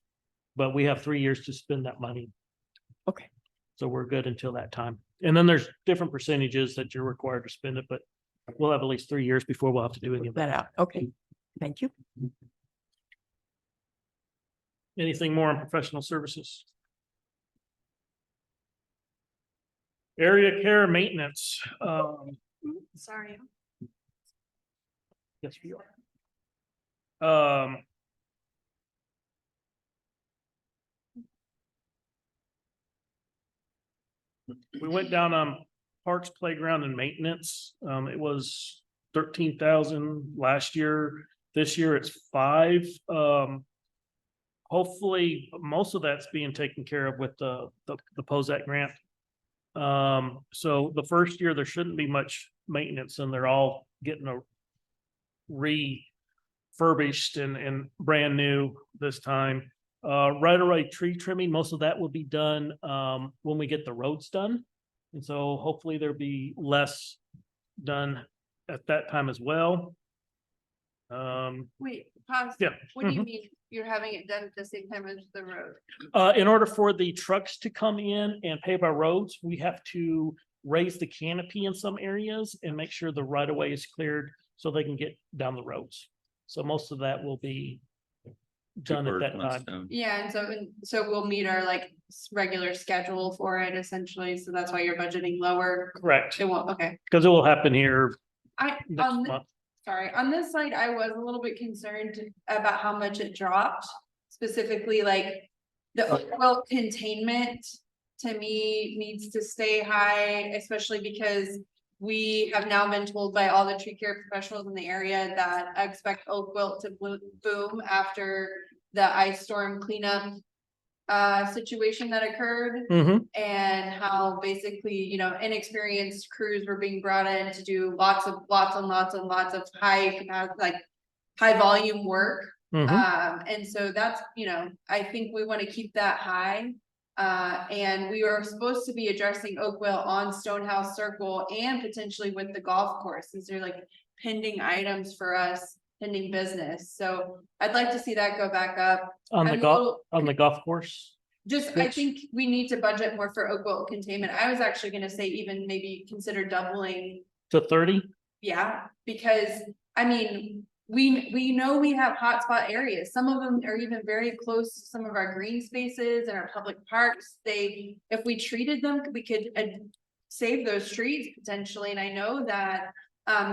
Speaker 4: But we have 3 years to spend that money.
Speaker 5: okay.
Speaker 4: So we're good until that time. And then there's different percentages that you're required to spend it, but we'll have at least 3 years before we'll have to do any of
Speaker 5: That
Speaker 4: that.
Speaker 5: out, okay. Thank you.
Speaker 4: Anything more on professional services? Area care maintenance,
Speaker 2: Sorry.
Speaker 4: yes, we are. We went down on parks, playground and maintenance. It was 13,000 last year. This year it's 5. Hopefully, most of that's being taken care of with the POSAC grant. So the first year, there shouldn't be much maintenance and they're all getting refurbished and brand new this time. Right away tree trimming, most of that will be done when we get the roads done. And so hopefully there'll be less done at that time as well.
Speaker 2: Wait, pause.
Speaker 4: Yeah.
Speaker 2: What do you mean you're having it done at the same time as the road?
Speaker 4: In order for the trucks to come in and pave our roads, we have to raise the canopy in some areas and make sure the right of way is cleared so they can get down the roads. So most of that will be done at that time.
Speaker 2: Yeah, and so we'll meet our like regular schedule for it essentially, so that's why you're budgeting lower.
Speaker 4: Correct,
Speaker 2: It won't, okay.
Speaker 4: because it will happen here
Speaker 2: I,
Speaker 4: next
Speaker 2: on,
Speaker 4: month.
Speaker 2: sorry, on this slide, I was a little bit concerned about how much it dropped. Specifically, like the containment to me needs to stay high, especially because we have now been told by all the tree care professionals in the area that I expect oak wilt to boom after the ice storm cleanup situation that occurred.
Speaker 4: Mhm.
Speaker 2: And how basically, inexperienced crews were being brought in to do lots of high volume work.
Speaker 4: Mhm.
Speaker 2: And so that's, I think we want to keep that high. And we are supposed to be addressing Oakville on Stonehouse Circle and potentially with the golf course. These are like pending items for us, pending business. So I'd like to see that go back up.
Speaker 4: On the
Speaker 2: I'm a
Speaker 4: golf,
Speaker 2: little-
Speaker 4: on the golf course.
Speaker 2: Just, I
Speaker 4: Which-
Speaker 2: think we need to budget more for Oakville containment. I was actually gonna say even maybe consider doubling.
Speaker 4: To 30.
Speaker 2: Yeah, because, I mean, we know we have hotspot areas. Some of them are even very close to some of our green spaces and our public parks. If we treated them, we could save those trees potentially. And I know that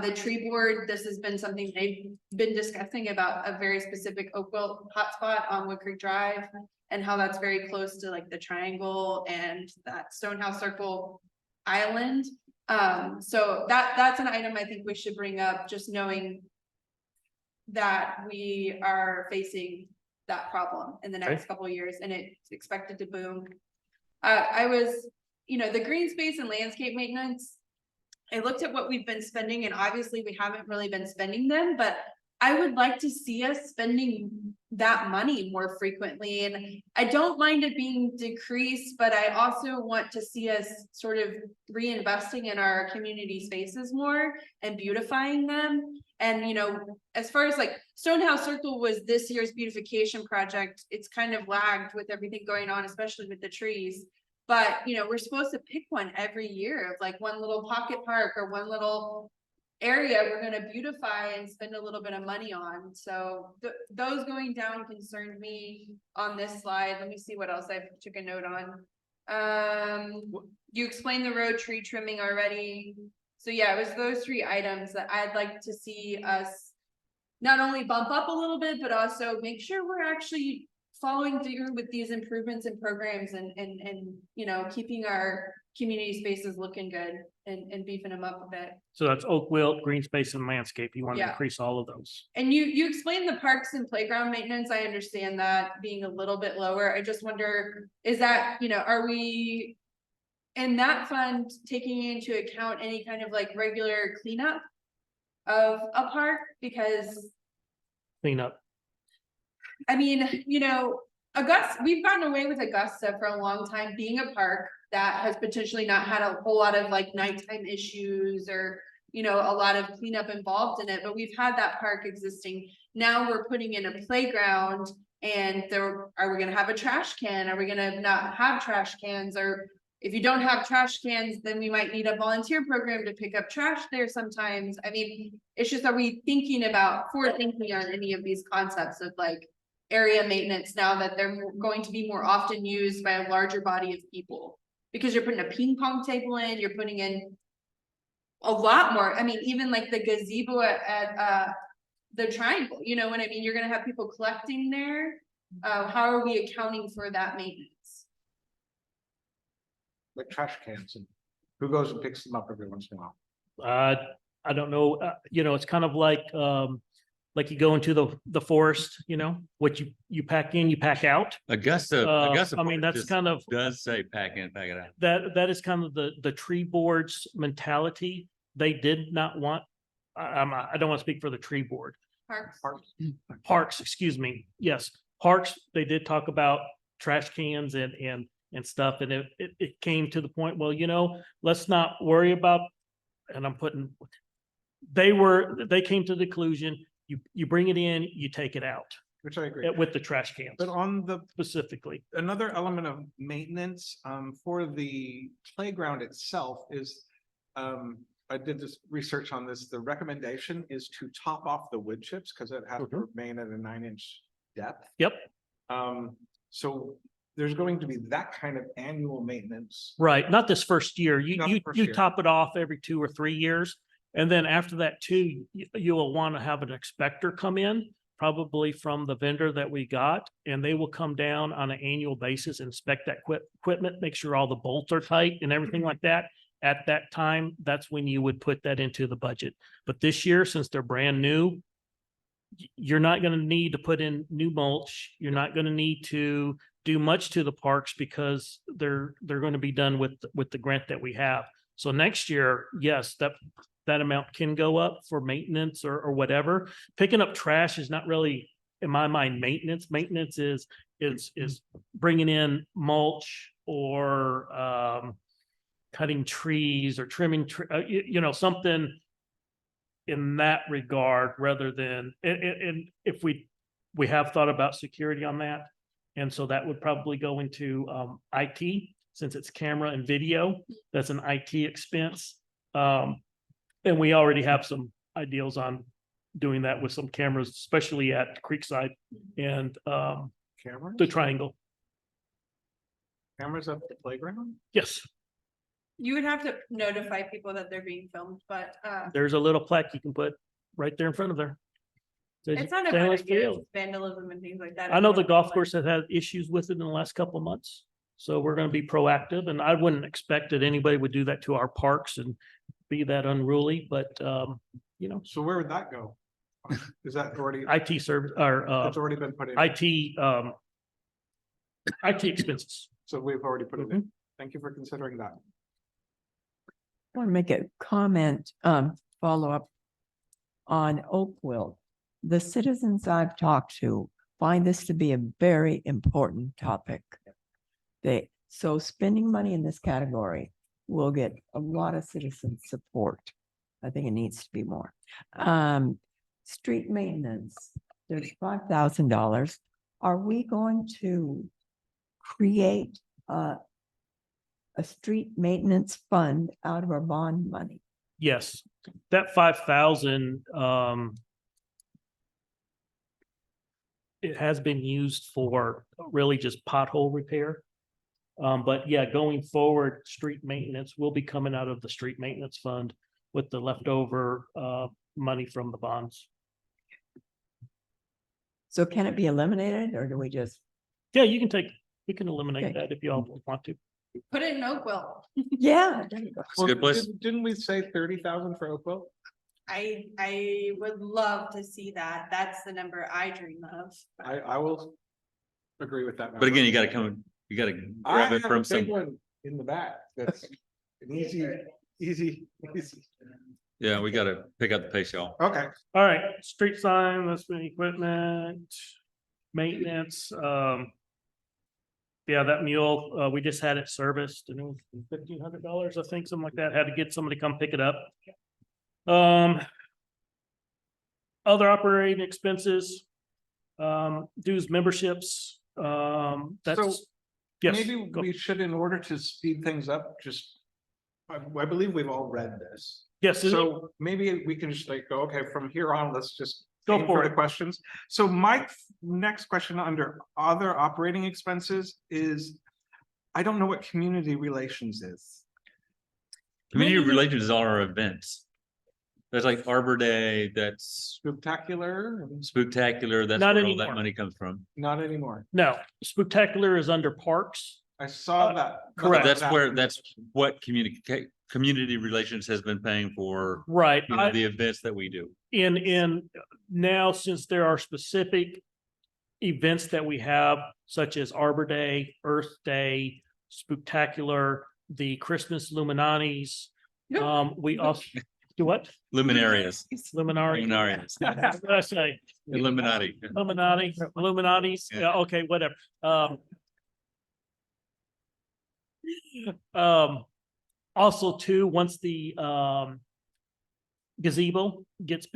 Speaker 2: the tree board, this has been something they've been discussing about a very specific Oakville hotspot on Wood Creek Drive. And how that's very close to like the triangle and that Stonehouse Circle island. So that's an item I think we should bring up, just knowing that we are facing that problem in the next
Speaker 4: Okay.
Speaker 2: couple of years and it's expected to boom. I was, the green space and landscape maintenance, I looked at what we've been spending and obviously we haven't really been spending them, but I would like to see us spending that money more frequently, and I don't mind it being decreased, but I also want to see us sort of reinvesting in our community spaces more and beautifying them. And, you know, as far as like Stonehouse Circle was this year's beautification project, it's kind of lagged with everything going on, especially with the trees. But, you know, we're supposed to pick one every year of like one little pocket park or one little area we're gonna beautify and spend a little bit of money on. So those going down concerned me on this slide. Let me see what else I took a note on. You explained the road tree trimming already. So yeah, it was those 3 items that I'd like to see us not only bump up a little bit, but also make sure we're actually following through with these improvements and programs and you know, keeping our community spaces looking good and beefing them up a bit.
Speaker 4: So that's oak wilt, green space and landscape. You want to
Speaker 2: Yeah.
Speaker 4: increase all of those.
Speaker 2: And you explained the parks and playground maintenance. I understand that being a little bit lower. I just wonder, is that, you know, are we in that fund taking into account any kind of like regular cleanup of a park? Because
Speaker 4: Clean up.
Speaker 2: I mean, you know, Augusta, we've gotten away with Augusta for a long time being a park that has potentially not had a whole lot of like nighttime issues or, you know, a lot of cleanup involved in it, but we've had that park existing. Now we're putting in a playground and are we gonna have a trash can? Are we gonna not have trash cans? Or if you don't have trash cans, then we might need a volunteer program to pick up trash there sometimes. I mean, it's just, are we thinking about thinking on any of these concepts of like area maintenance now that they're going to be more often used by a larger body of people? Because you're putting a ping pong table in, you're putting in a lot more. I mean, even like the gazebo at the Triangle, you know what I mean? You're gonna have people collecting there. How are we accounting for that maintenance?
Speaker 6: Like trash cans, and who goes and picks them up every once in a while?
Speaker 4: I don't know, you know, it's kind of like you go into the forest, you know, what you pack in, you pack out.
Speaker 1: Augusta.
Speaker 4: I mean, that's
Speaker 1: just
Speaker 4: kind of,
Speaker 1: does say pack in, pack it out.
Speaker 4: that is kind of the tree board's mentality. They did not want, I don't want to speak for the tree board.
Speaker 2: Parks?
Speaker 4: Parks, excuse me. Yes, parks, they did talk about trash cans and stuff. And it came to the point, well, you know, let's not worry about, and they came to the conclusion, you bring it in, you take it out
Speaker 6: Which I agree.
Speaker 4: with the trash cans
Speaker 6: But on the
Speaker 4: specifically.
Speaker 6: another element of maintenance, for the playground itself is, I did this research on this, the recommendation is to top off the wood chips because it has to remain at a 9-inch depth.
Speaker 4: Yep.
Speaker 6: So there's going to be that kind of annual maintenance.
Speaker 4: Right, not this first year.
Speaker 6: Not the first
Speaker 4: You
Speaker 6: year.
Speaker 4: top it off every 2 or 3 years. And then after that too, you will want to have an inspector come in, probably from the vendor that we got, and they will come down on an annual basis, inspect that equipment, make sure all the bolts are tight and everything like that. At that time, that's when you would put that into the budget. But this year, since they're brand new, you're not going to need to put in new mulch. You're not going to need to do much to the parks because they're going to be done with the grant that we have. So next year, yes, that amount can go up for maintenance or whatever. Picking up trash is not really, in my mind, maintenance. Maintenance is bringing in mulch or cutting trees or trimming, you know, something in that regard, rather than, and if we have thought about security on that. And so that would probably go into IT, since it's camera and video, that's an IT expense. And we already have some ideals on doing that with some cameras, especially at Creekside and
Speaker 6: Cameras?
Speaker 4: the Triangle.
Speaker 6: Cameras at the playground?
Speaker 4: Yes,
Speaker 2: You would have to notify people that they're being filmed, but
Speaker 4: there's a little plaque you can put right there in front of there. Says
Speaker 2: it's not
Speaker 4: stainless
Speaker 2: about
Speaker 4: steel.
Speaker 2: vandalism and things like that.
Speaker 4: I know the golf course has had issues with it in the last couple of months. So we're going to be proactive, and I wouldn't expect that anybody would do that to our parks and be that unruly, but you know,
Speaker 6: So where would that go? Is that already,
Speaker 4: IT service or
Speaker 6: it's already been put in?
Speaker 4: IT expenses.
Speaker 6: So we've already put it in. Thank you for considering that.
Speaker 5: want to make a comment, follow up on Oakville. The citizens I've talked to find this to be a very important topic. So spending money in this category will get a lot of citizen support. I think it needs to be more. Street maintenance, there's $5,000. Are we going to create a street maintenance fund out of our bond money?
Speaker 4: Yes, that 5,000, it has been used for really just pothole repair. But yeah, going forward, street maintenance will be coming out of the street maintenance fund with the leftover money from the bonds.
Speaker 5: So can it be eliminated or do we just?
Speaker 4: Yeah, we can eliminate
Speaker 5: Okay.
Speaker 4: that if you all want to.
Speaker 2: Put it in Oakville.
Speaker 5: Yeah. there you go.
Speaker 1: It's a good place.
Speaker 6: Didn't we say 30,000 for Oakville?
Speaker 2: I would love to see that. That's the number I dream of.
Speaker 6: I will agree with that.
Speaker 1: But again, you gotta grab it from
Speaker 6: big
Speaker 1: some,
Speaker 6: one in the back. That's an easy.
Speaker 1: yeah, we gotta pick up the pace, y'all.
Speaker 6: Okay,
Speaker 4: All right, street sign, that's been equipment, maintenance, yeah, that mule, we just had it serviced and it was $1,500, I think, something like that. Had to get somebody to come pick it up. Other operating expenses, dues, memberships,
Speaker 6: So,
Speaker 4: that's. Yes,
Speaker 6: maybe
Speaker 4: go-
Speaker 6: we should, in order to speed things up, just, I believe we've all read this.
Speaker 4: yes,
Speaker 6: So maybe we can just like go, okay, from here on, let's just
Speaker 4: Go
Speaker 6: aim
Speaker 4: for
Speaker 6: the
Speaker 4: it.
Speaker 6: questions. So my next question under other operating expenses is, I don't know what community relations is.
Speaker 1: Community
Speaker 4: Maybe-
Speaker 1: relations is all our events. That's like Arbor Day, that's
Speaker 6: Spectacular,
Speaker 1: Spooktacular, that's
Speaker 4: Not
Speaker 1: where all that
Speaker 4: anymore.
Speaker 1: money comes from.
Speaker 6: not anymore.
Speaker 4: no, Spectacular is under parks.
Speaker 6: I saw that.
Speaker 4: correct.
Speaker 1: That's what community relations has been paying for,
Speaker 4: Right.
Speaker 1: you know, the events that we do.
Speaker 4: In now, since there are specific events that we have, such as Arbor Day, Earth Day, Spooktacular, the Christmas Luminaries, we also, do what?
Speaker 1: Luminarias,
Speaker 4: Luminari.
Speaker 1: luminarias,
Speaker 4: What did I say?
Speaker 1: Illuminati.
Speaker 4: Illuminatis,
Speaker 1: Yeah.
Speaker 4: yeah, okay, whatever. Also too, once the gazebo gets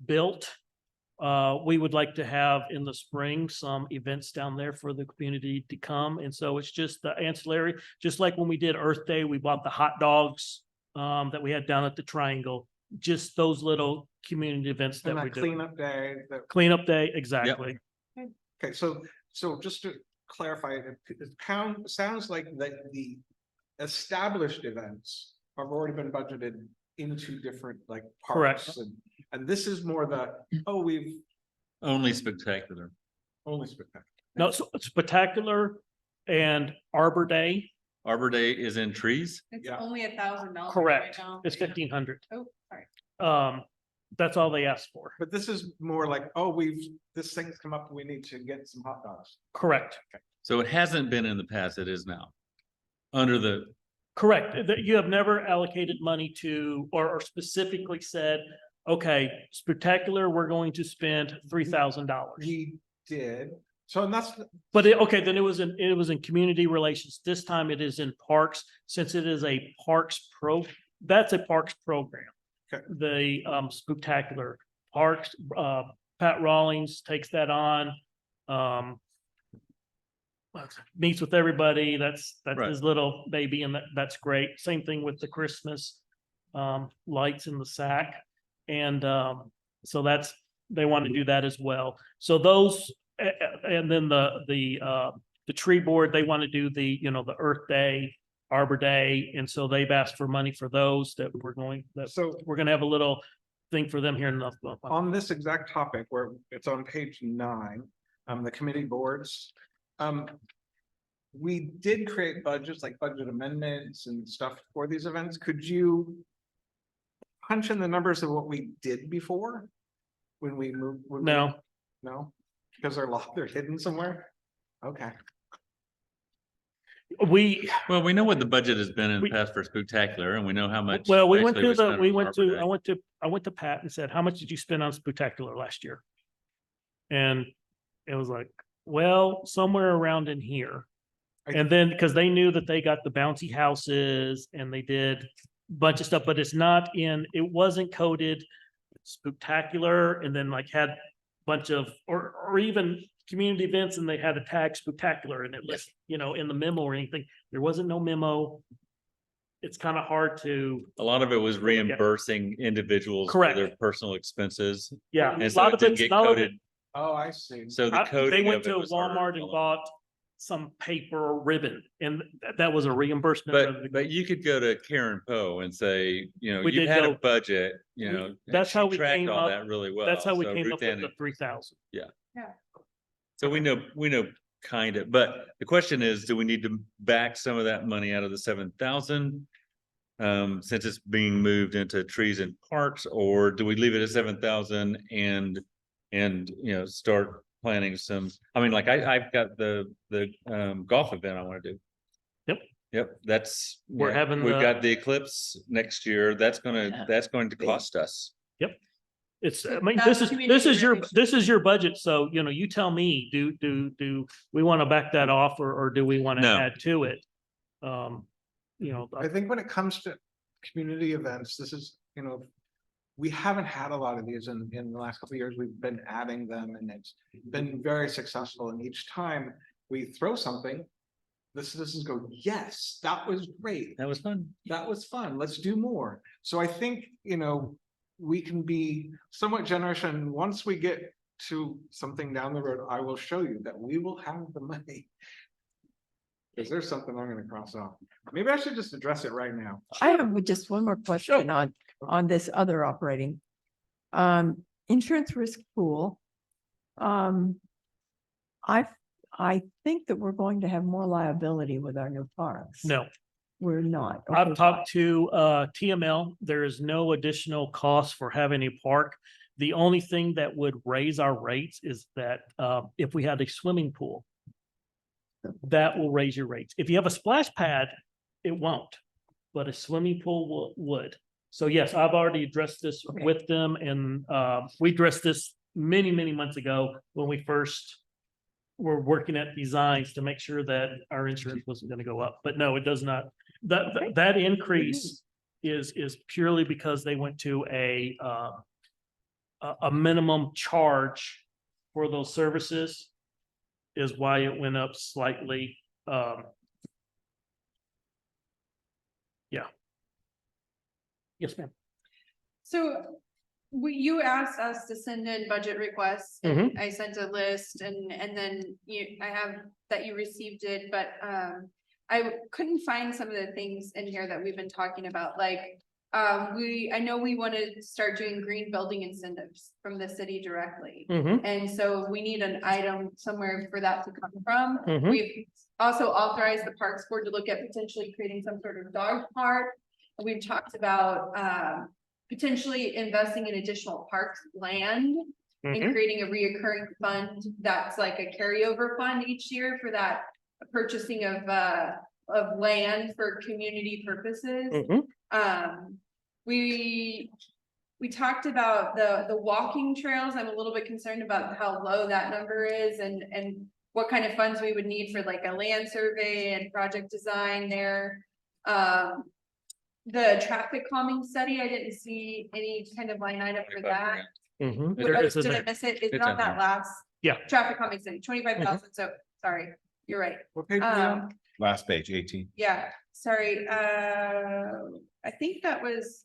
Speaker 4: built, we would like to have in the spring some events down there for the community to come. And so it's just the ancillary, just like when we did Earth Day, we bought the hot dogs that we had down at the Triangle, just those little community events that
Speaker 6: And
Speaker 4: we
Speaker 6: that
Speaker 4: do.
Speaker 6: cleanup day, that,
Speaker 4: Cleanup day, exactly.
Speaker 6: okay, so just to clarify, it sounds like that the established events have already been budgeted into different like
Speaker 4: Correct.
Speaker 6: parks and this is more the, oh, we've
Speaker 1: Only Spectacular.
Speaker 6: only spectacular.
Speaker 4: No, so Spectacular and Arbor Day,
Speaker 1: Arbor Day is in trees.
Speaker 2: It's
Speaker 6: Yeah.
Speaker 2: only $1,000.
Speaker 4: correct,
Speaker 2: right now.
Speaker 4: it's 1,500.
Speaker 2: Oh, sorry.
Speaker 4: That's all they asked for,
Speaker 6: But this is more like, oh, this thing's come up, we need to get some hot dogs.
Speaker 4: correct,
Speaker 1: So it hasn't been in the past, it is now. Under the,
Speaker 4: correct, that you have never allocated money to, or specifically said, okay, Spectacular, we're going to spend $3,000.
Speaker 6: We did, so and that's,
Speaker 4: But okay, then it was in community relations. This time it is in parks, since it is a that's a parks program.
Speaker 6: Okay.
Speaker 4: The Spooktacular Parks, Pat Rawlings takes that on. Meets with everybody. That's
Speaker 1: Right.
Speaker 4: his little baby, and that's great. Same thing with the Christmas lights in the sack. And so they want to do that as well. So those, and then the tree board, they want to do the Earth Day, Arbor Day, and so they've asked for money for those that
Speaker 6: so
Speaker 4: we're gonna have a little thing for them here in the.
Speaker 6: on this exact topic where it's on page 9, the committee boards. We did create budgets, like budget amendments and stuff for these events. Could you punch in the numbers of what we did before? When we moved?
Speaker 4: No.
Speaker 6: No, because they're hidden somewhere? Okay.
Speaker 1: Well, we know what the budget has been in the
Speaker 4: We-
Speaker 1: past for spectacular and we know how much.
Speaker 4: well, we went
Speaker 1: basically
Speaker 4: to the,
Speaker 1: spent
Speaker 4: we
Speaker 1: on
Speaker 4: went
Speaker 1: Arbor
Speaker 4: to,
Speaker 1: Day.
Speaker 4: I went to Pat and said, how much did you spend on Spectacular last year? And it was like, well, somewhere around in here. And then, because they knew that they got the bouncy houses and they did a bunch of stuff, but it's not in, it wasn't coded Spectacular and then like had a bunch of, or even community events and they had a tag Spectacular and it was, you know, in the memo or anything. There wasn't no memo. It's kind of hard to,
Speaker 1: A lot of it was reimbursing individuals for
Speaker 4: Correct.
Speaker 1: their personal expenses.
Speaker 4: yeah.
Speaker 1: And
Speaker 4: A
Speaker 1: so
Speaker 4: lot
Speaker 1: it
Speaker 4: of
Speaker 1: didn't
Speaker 4: it's,
Speaker 1: get
Speaker 4: a lot of it,
Speaker 1: coded.
Speaker 6: Oh, I see.
Speaker 1: So the
Speaker 4: they
Speaker 1: coding
Speaker 4: went
Speaker 1: of
Speaker 4: to
Speaker 1: it was harder
Speaker 4: Walmart
Speaker 1: to
Speaker 4: and
Speaker 1: follow.
Speaker 4: bought some paper or ribbon and that was a reimbursement. rather than-
Speaker 1: But you could go to Karen Poe and say, you know,
Speaker 4: We
Speaker 1: you've
Speaker 4: did
Speaker 1: had a
Speaker 4: go-
Speaker 1: budget, you
Speaker 4: we-
Speaker 1: know. and
Speaker 4: that's
Speaker 1: she
Speaker 4: how we
Speaker 1: tracked
Speaker 4: came
Speaker 1: all
Speaker 4: up-
Speaker 1: that really well.
Speaker 4: That's how we
Speaker 1: So
Speaker 4: came
Speaker 1: Ruth
Speaker 4: up with
Speaker 1: Ann-
Speaker 4: the 3,000.
Speaker 1: So we know kind of, but the question is, do we need to back some of that money out of the 7,000? Since it's being moved into trees and parks, or do we leave it at 7,000 and you know, start planning some, I mean, like I've got the golf event I want to do.
Speaker 4: Yep.
Speaker 1: Yep, that's.
Speaker 4: We're having
Speaker 1: We've
Speaker 4: the-
Speaker 1: got the eclipse next year. That's
Speaker 3: Yeah.
Speaker 1: going to cost us.
Speaker 4: It's, I
Speaker 2: So
Speaker 4: mean,
Speaker 2: that's
Speaker 4: this
Speaker 2: community
Speaker 4: is your,
Speaker 2: relations.
Speaker 4: this is your budget. So, you know, you tell me, do we want to back that off or do we want to
Speaker 1: No.
Speaker 4: add to it? You know,
Speaker 6: I think when it comes to community events, this is, you know, we haven't had a lot of these in the last couple of years. We've been adding them and it's been very successful. And each time we throw something, this is go, yes, that was great.
Speaker 1: That was fun.
Speaker 6: That was fun. Let's do more. So I think, you know, we can be somewhat generous and once we get to something down the road, I will show you that we will have the money. Is there something I'm gonna cross off? Maybe I should just address it right now.
Speaker 5: I have just one more question on this other operating. Insurance risk pool. I think that we're going to have more liability with our new parks.
Speaker 4: no,
Speaker 5: We're not. Okay,
Speaker 4: I've talked to TML. There is no additional cost for having a park. The only thing that would raise our rates is that if we had a swimming pool, that will raise your rates. If you have a splash pad, it won't, but a swimming pool would. So yes, I've already addressed this
Speaker 5: Okay.
Speaker 4: with them and we addressed this many, many months ago when we first were working at designs to make sure that our insurance wasn't going to go up. But no, it does not. That increase is purely because they went to a minimum charge for those services is why it went up slightly. Yeah. Yes, ma'am.
Speaker 2: So you asked us to send in budget requests. And I sent a list and then I have that you received it, but I couldn't find some of the things in here that we've been talking about, like I know we want to start doing green building incentives from the city directly.
Speaker 4: Mhm.
Speaker 2: And so we need an item somewhere for that to come from.
Speaker 4: Mhm.
Speaker 2: We've also authorized the Parks Board to look at potentially creating some sort of dog park. We've talked about potentially investing in additional parks land and
Speaker 4: Mhm.
Speaker 2: creating a reoccurring fund that's like a carryover fund each year for that purchasing of land for community purposes.
Speaker 4: Mhm.
Speaker 2: We talked about the walking trails. I'm a little bit concerned about how low that number is and what kind of funds we would need for like a land survey and project design there. The traffic calming study, I didn't see any kind of line item for that.
Speaker 4: Mhm.
Speaker 1: There
Speaker 4: There
Speaker 2: Oh,
Speaker 4: is a-
Speaker 2: did I miss it? Is it
Speaker 1: It's
Speaker 2: on
Speaker 1: in
Speaker 2: that
Speaker 1: there.
Speaker 2: last?
Speaker 4: Yeah.
Speaker 2: Traffic calming study, 25,000, so, sorry, you're right.
Speaker 6: What page are we on?
Speaker 7: Last page, 18.
Speaker 2: Yeah, sorry, I think that was.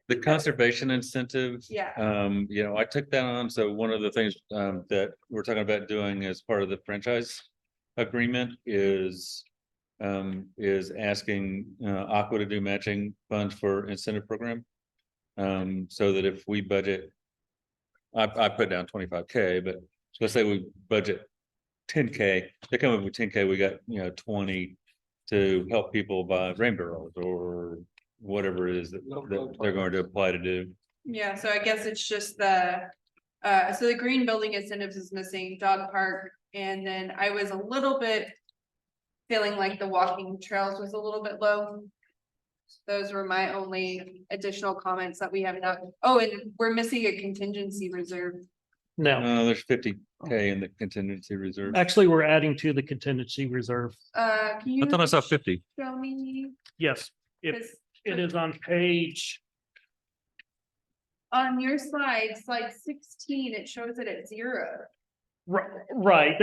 Speaker 1: The conservation incentive.
Speaker 2: Yeah.
Speaker 1: You know, I took that on, so one of the things that we're talking about doing as part of the franchise agreement is asking Aqua to do matching funds for incentive program. So that if we budget, I put down 25K, but let's say we budget 10K, they come up with 10K, we got, 20 to help people buy rain barrels or whatever it is that they're going to apply to do.
Speaker 2: Yeah, so I guess it's just the So the green building incentives is missing, dog park, and then I was a little bit. Feeling like the walking trails was a little bit low. Those were my only additional comments that we have not, oh, and we're missing a contingency reserve.
Speaker 4: No,
Speaker 1: There's 50K in the contingency reserve.
Speaker 4: actually, we're adding to the contingency reserve.
Speaker 2: Can you?
Speaker 1: I thought I saw 50.
Speaker 2: Show me,
Speaker 4: Yes,
Speaker 2: 'cause
Speaker 4: it is on page,
Speaker 2: on your slide 16, it shows it at 0.
Speaker 4: right,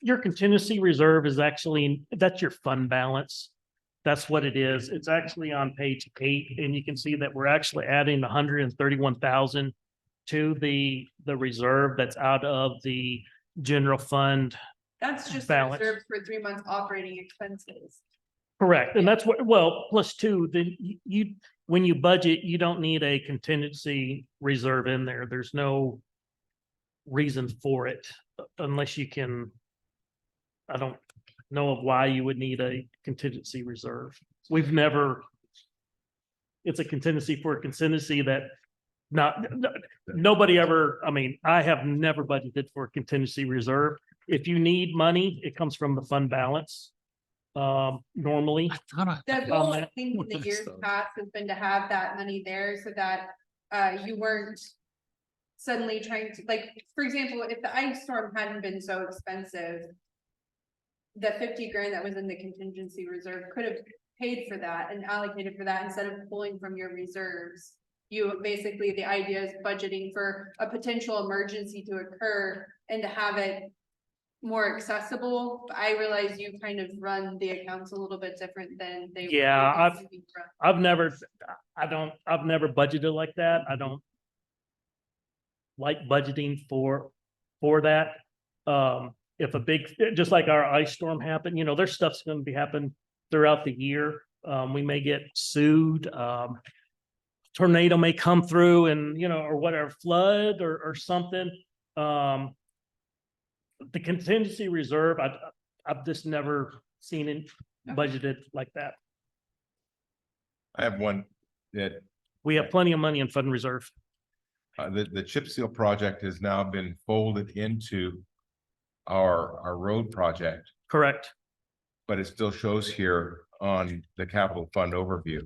Speaker 4: your contingency reserve is actually, that's your fund balance. That's what it is. It's actually on page 8, and you can see that we're actually adding 131,000 to the reserve that's out of the general fund.
Speaker 2: That's just
Speaker 4: Balance.
Speaker 2: reserved for 3 months operating expenses.
Speaker 4: Correct, and that's what, well, plus two, then you, when you budget, you don't need a contingency reserve in there. There's no reason for it unless you can, I don't know of why you would need a contingency reserve. We've never, it's a contingency for a contingency that nobody ever, I mean, I have never budgeted for a contingency reserve. If you need money, it comes from the fund balance. Normally,
Speaker 2: The goal, I
Speaker 4: that-
Speaker 2: think, in the years past has been to have that money there so that, you weren't. Suddenly trying to, like, for example, if the ice storm hadn't been so expensive. The 50 grand that was in the contingency reserve could have paid for that and allocated for that instead of pulling from your reserves. You basically, the idea is budgeting for a potential emergency to occur and to have it. More accessible. I realize you kind of run the accounts a little bit different than they.
Speaker 4: Yeah,
Speaker 2: previously run.
Speaker 4: I've never budgeted like that. I don't like budgeting for that. If a big, just like our ice storm happened, there's stuff's gonna be happening throughout the year. We may get sued. Tornado may come through and, or whatever, flood or something. The contingency reserve, I've just never seen it budgeted like that.
Speaker 7: I have one that,
Speaker 4: We have plenty of money in fund reserve.
Speaker 7: the chip seal project has now been folded into our road project,
Speaker 4: Correct.
Speaker 7: but it still shows here on the capital fund overview.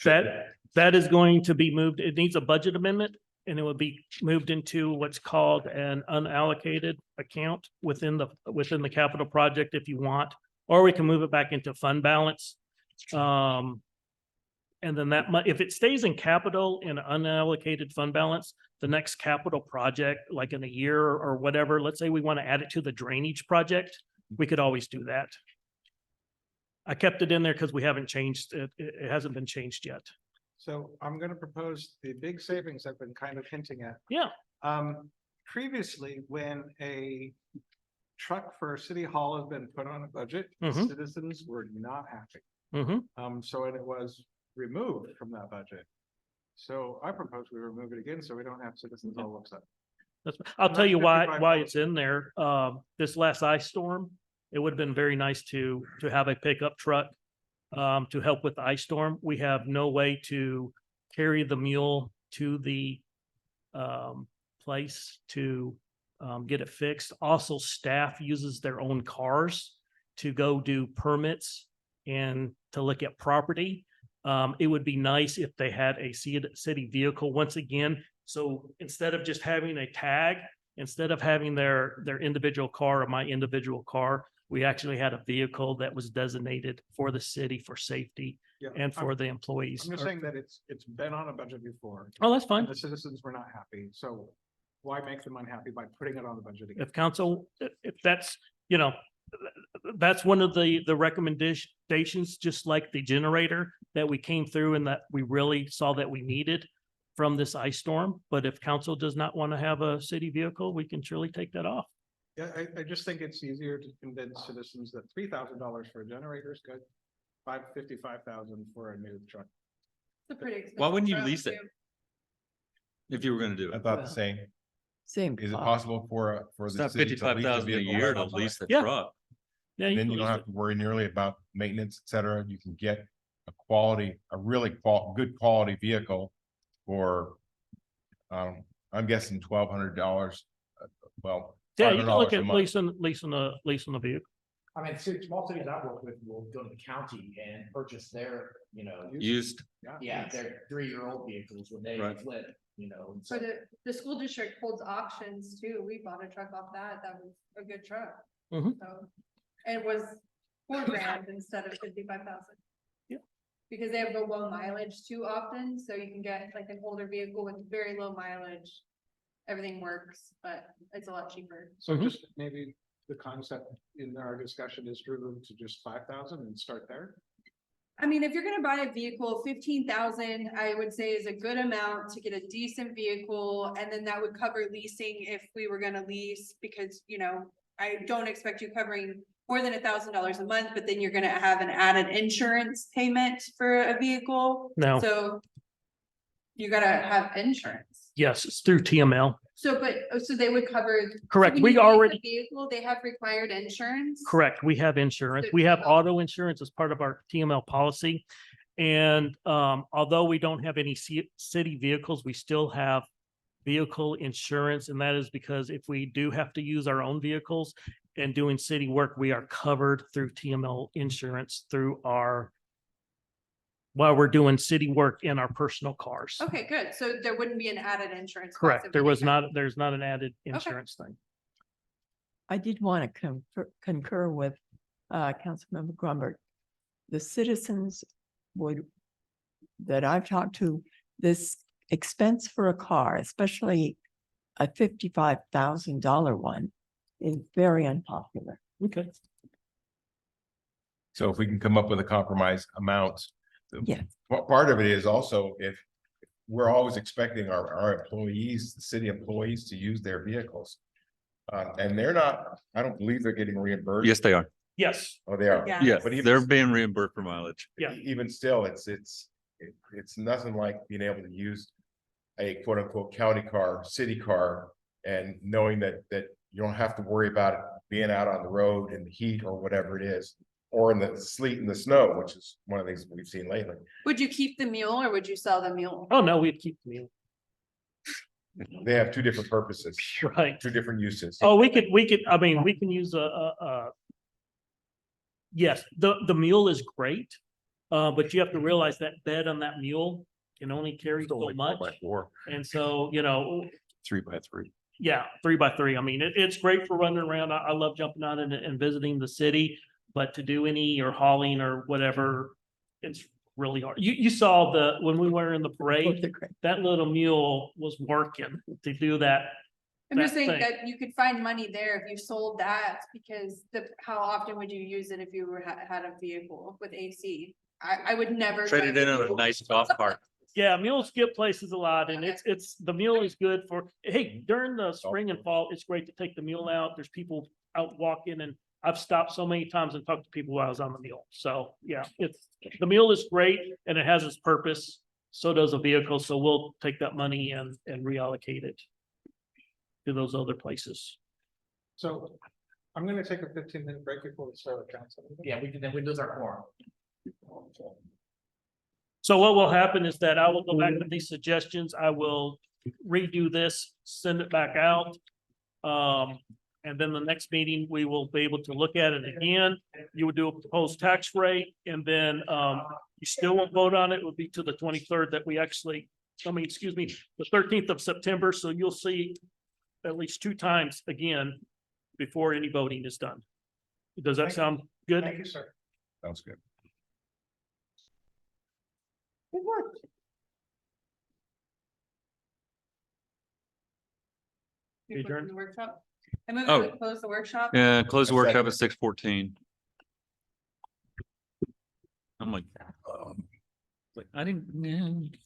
Speaker 4: That is going to be moved. It needs a budget amendment and it will be moved into what's called an unallocated account within the capital project if you want, or we can move it back into fund balance. And then if it stays in capital in unallocated fund balance, the next capital project, like in a year or whatever, let's say we want to add it to the drainage project, we could always do that. I kept it in there because we haven't changed it. It hasn't been changed yet.
Speaker 6: So I'm gonna propose the big savings I've been kind of hinting at.
Speaker 4: Yeah.
Speaker 6: Previously, when a truck for City Hall has been put on a budget,
Speaker 4: Mhm.
Speaker 6: citizens were not happy.
Speaker 4: Mm-hmm.
Speaker 6: So it was removed from that budget. So I propose we remove it again, so we don't have citizens all upset.
Speaker 4: I'll tell you why
Speaker 6: $155.
Speaker 4: it's in there. This last ice storm, it would have been very nice to have a pickup truck to help with the ice storm. We have no way to carry the mule to the place to get it fixed. Also, staff uses their own cars to go do permits and to look at property. It would be nice if they had a city vehicle once again. So instead of just having a tag, instead of having their individual car or my individual car, we actually had a vehicle that was designated for the city for safety
Speaker 6: Yeah,
Speaker 4: and for the employees.
Speaker 6: I'm just saying that it's been on a budget before.
Speaker 4: Oh, that's
Speaker 6: And
Speaker 4: fine.
Speaker 6: the citizens were not happy, so why make them unhappy by putting it on the budget again?
Speaker 4: If council, if that's, that's one of the recommendations, just like the generator that we came through and that we really saw that we needed from this ice storm. But if council does not want to have a city vehicle, we can surely take that off.
Speaker 6: Yeah, I just think it's easier to convince citizens that $3,000 for a generator is good. $55,000 for a new truck.
Speaker 2: It's a pretty expensive.
Speaker 1: Why wouldn't you
Speaker 2: truck,
Speaker 1: lease it?
Speaker 2: too.
Speaker 1: If you were gonna do
Speaker 7: I
Speaker 1: it.
Speaker 7: thought the same.
Speaker 5: Same.
Speaker 7: Is it
Speaker 5: cost.
Speaker 7: possible for
Speaker 1: It's
Speaker 7: the
Speaker 1: not
Speaker 7: city to lease
Speaker 1: 55,000 a
Speaker 7: vehicle
Speaker 1: year to
Speaker 7: outside?
Speaker 1: lease the
Speaker 4: Yeah.
Speaker 1: truck.
Speaker 4: Yeah,
Speaker 7: Then
Speaker 4: can
Speaker 7: you don't
Speaker 4: lease
Speaker 7: have to worry nearly about maintenance, et cetera. You can get a really good quality vehicle for, I I'm guessing $1,200, well.
Speaker 4: Yeah, you can look
Speaker 7: $500 a
Speaker 4: at
Speaker 7: month.
Speaker 4: leasing a vehicle.
Speaker 8: I mean, small cities I work with will go to the county and purchase their,
Speaker 1: Used,
Speaker 8: yeah, their 3-year-old vehicles when they
Speaker 1: Right.
Speaker 8: flip, and
Speaker 2: So
Speaker 8: so.
Speaker 2: the school district holds auctions too. We bought a truck off that. That was a good truck.
Speaker 4: Mhm.
Speaker 2: So it was $4,000 instead of 55,000.
Speaker 4: Yep.
Speaker 2: Because they have the low mileage too often, so you can get like an older vehicle with very low mileage. Everything works, but it's a lot cheaper.
Speaker 6: So
Speaker 4: Mhm.
Speaker 6: just maybe the concept in our discussion is driven to just 5,000 and start there.
Speaker 2: I mean, if you're gonna buy a vehicle, 15,000, I would say is a good amount to get a decent vehicle, and then that would cover leasing if we were gonna lease, because, I don't expect you covering more than $1,000 a month, but then you're gonna have an added insurance payment for a vehicle.
Speaker 4: No.
Speaker 2: So you gotta have insurance.
Speaker 4: Yes, it's through TML.
Speaker 2: So they would cover.
Speaker 4: Correct.
Speaker 2: when
Speaker 4: We
Speaker 2: you lease a
Speaker 4: already,
Speaker 2: Vehicle, they have required insurance.
Speaker 4: correct. We have insurance.
Speaker 2: So-
Speaker 4: We have auto insurance as part of our TML policy. And although we don't have any city vehicles, we still have vehicle insurance. And that is because if we do have to use our own vehicles and doing city work, we are covered through TML insurance through while we're doing city work in our personal cars.
Speaker 2: Okay, good. So there wouldn't be an added insurance. cost
Speaker 4: Correct.
Speaker 2: if
Speaker 4: There
Speaker 2: we
Speaker 4: was
Speaker 2: didn't have-
Speaker 4: there's not an added insurance thing.
Speaker 5: I did want to concur with Councilmember Grumbert. The citizens that I've talked to, this expense for a car, especially a $55,000 one, is very unpopular.
Speaker 4: Okay.
Speaker 7: So if we can come up with a compromise amount.
Speaker 5: Yeah.
Speaker 7: Part of it is also if we're always expecting our employees, the city employees to use their vehicles. And they're not, I don't believe they're getting reimbursed.
Speaker 1: yes, they are.
Speaker 4: Yes.
Speaker 7: Oh, they are.
Speaker 2: Yeah.
Speaker 1: Yes,
Speaker 7: But even-
Speaker 1: they're being reimbursed for mileage.
Speaker 4: Yeah.
Speaker 7: Even still, it's nothing like being able to use a quote unquote county car, city car, and knowing that you don't have to worry about it being out on the road in the heat or whatever it is, or in the sleet and the snow, which is one of the things we've seen lately.
Speaker 2: Would you keep the mule or would you sell the mule?
Speaker 4: Oh, no, we'd keep the meal.
Speaker 7: They have two different purposes,
Speaker 4: Right.
Speaker 7: two different uses.
Speaker 4: Oh, we could, I mean, we can use yes, the mule is great. But you have to realize that bed on that mule can only carry so much.
Speaker 7: 4x4.
Speaker 4: And so,
Speaker 1: 3x3.
Speaker 4: yeah, 3x3. I mean, it's great for running around. I love jumping out and visiting the city, but to do any or hauling or whatever, it's really hard. You saw when we were in the parade, that little mule was working to do that.
Speaker 2: I'm just
Speaker 4: that
Speaker 2: saying
Speaker 4: thing.
Speaker 2: that you could find money there if you sold that, because how often would you use it if you had a vehicle with AC? I would never.
Speaker 1: Trade it in on a nice golf cart.
Speaker 4: Yeah, mules get places a lot and the mule is good for, hey, during the spring and fall, it's great to take the mule out. There's people out walking and I've stopped so many times and talked to people while I was on the mule. So, yeah, the mule is great and it has its purpose. So does a vehicle. So we'll take that money and reallocate it to those other places.
Speaker 6: So I'm gonna take a 15-minute break before we start the council.
Speaker 8: Yeah, then we lose our quorum.
Speaker 4: So what will happen is that I will go back with these suggestions. I will redo this, send it back out. And then the next meeting, we will be able to look at it again. You would do a proposed tax rate and then you still won't vote on it. It would be to the 23rd that we actually, the 13th of September. So you'll see at least 2 times again before any voting is done. Does that sound good?
Speaker 6: Thank you, sir.
Speaker 7: Sounds good.
Speaker 2: Good work. You put it in the workshop? I move
Speaker 1: Oh.
Speaker 2: to close the workshop.
Speaker 1: Yeah, close the
Speaker 7: A
Speaker 1: workshop
Speaker 7: second.
Speaker 1: at 6:14. I'm like, I didn't,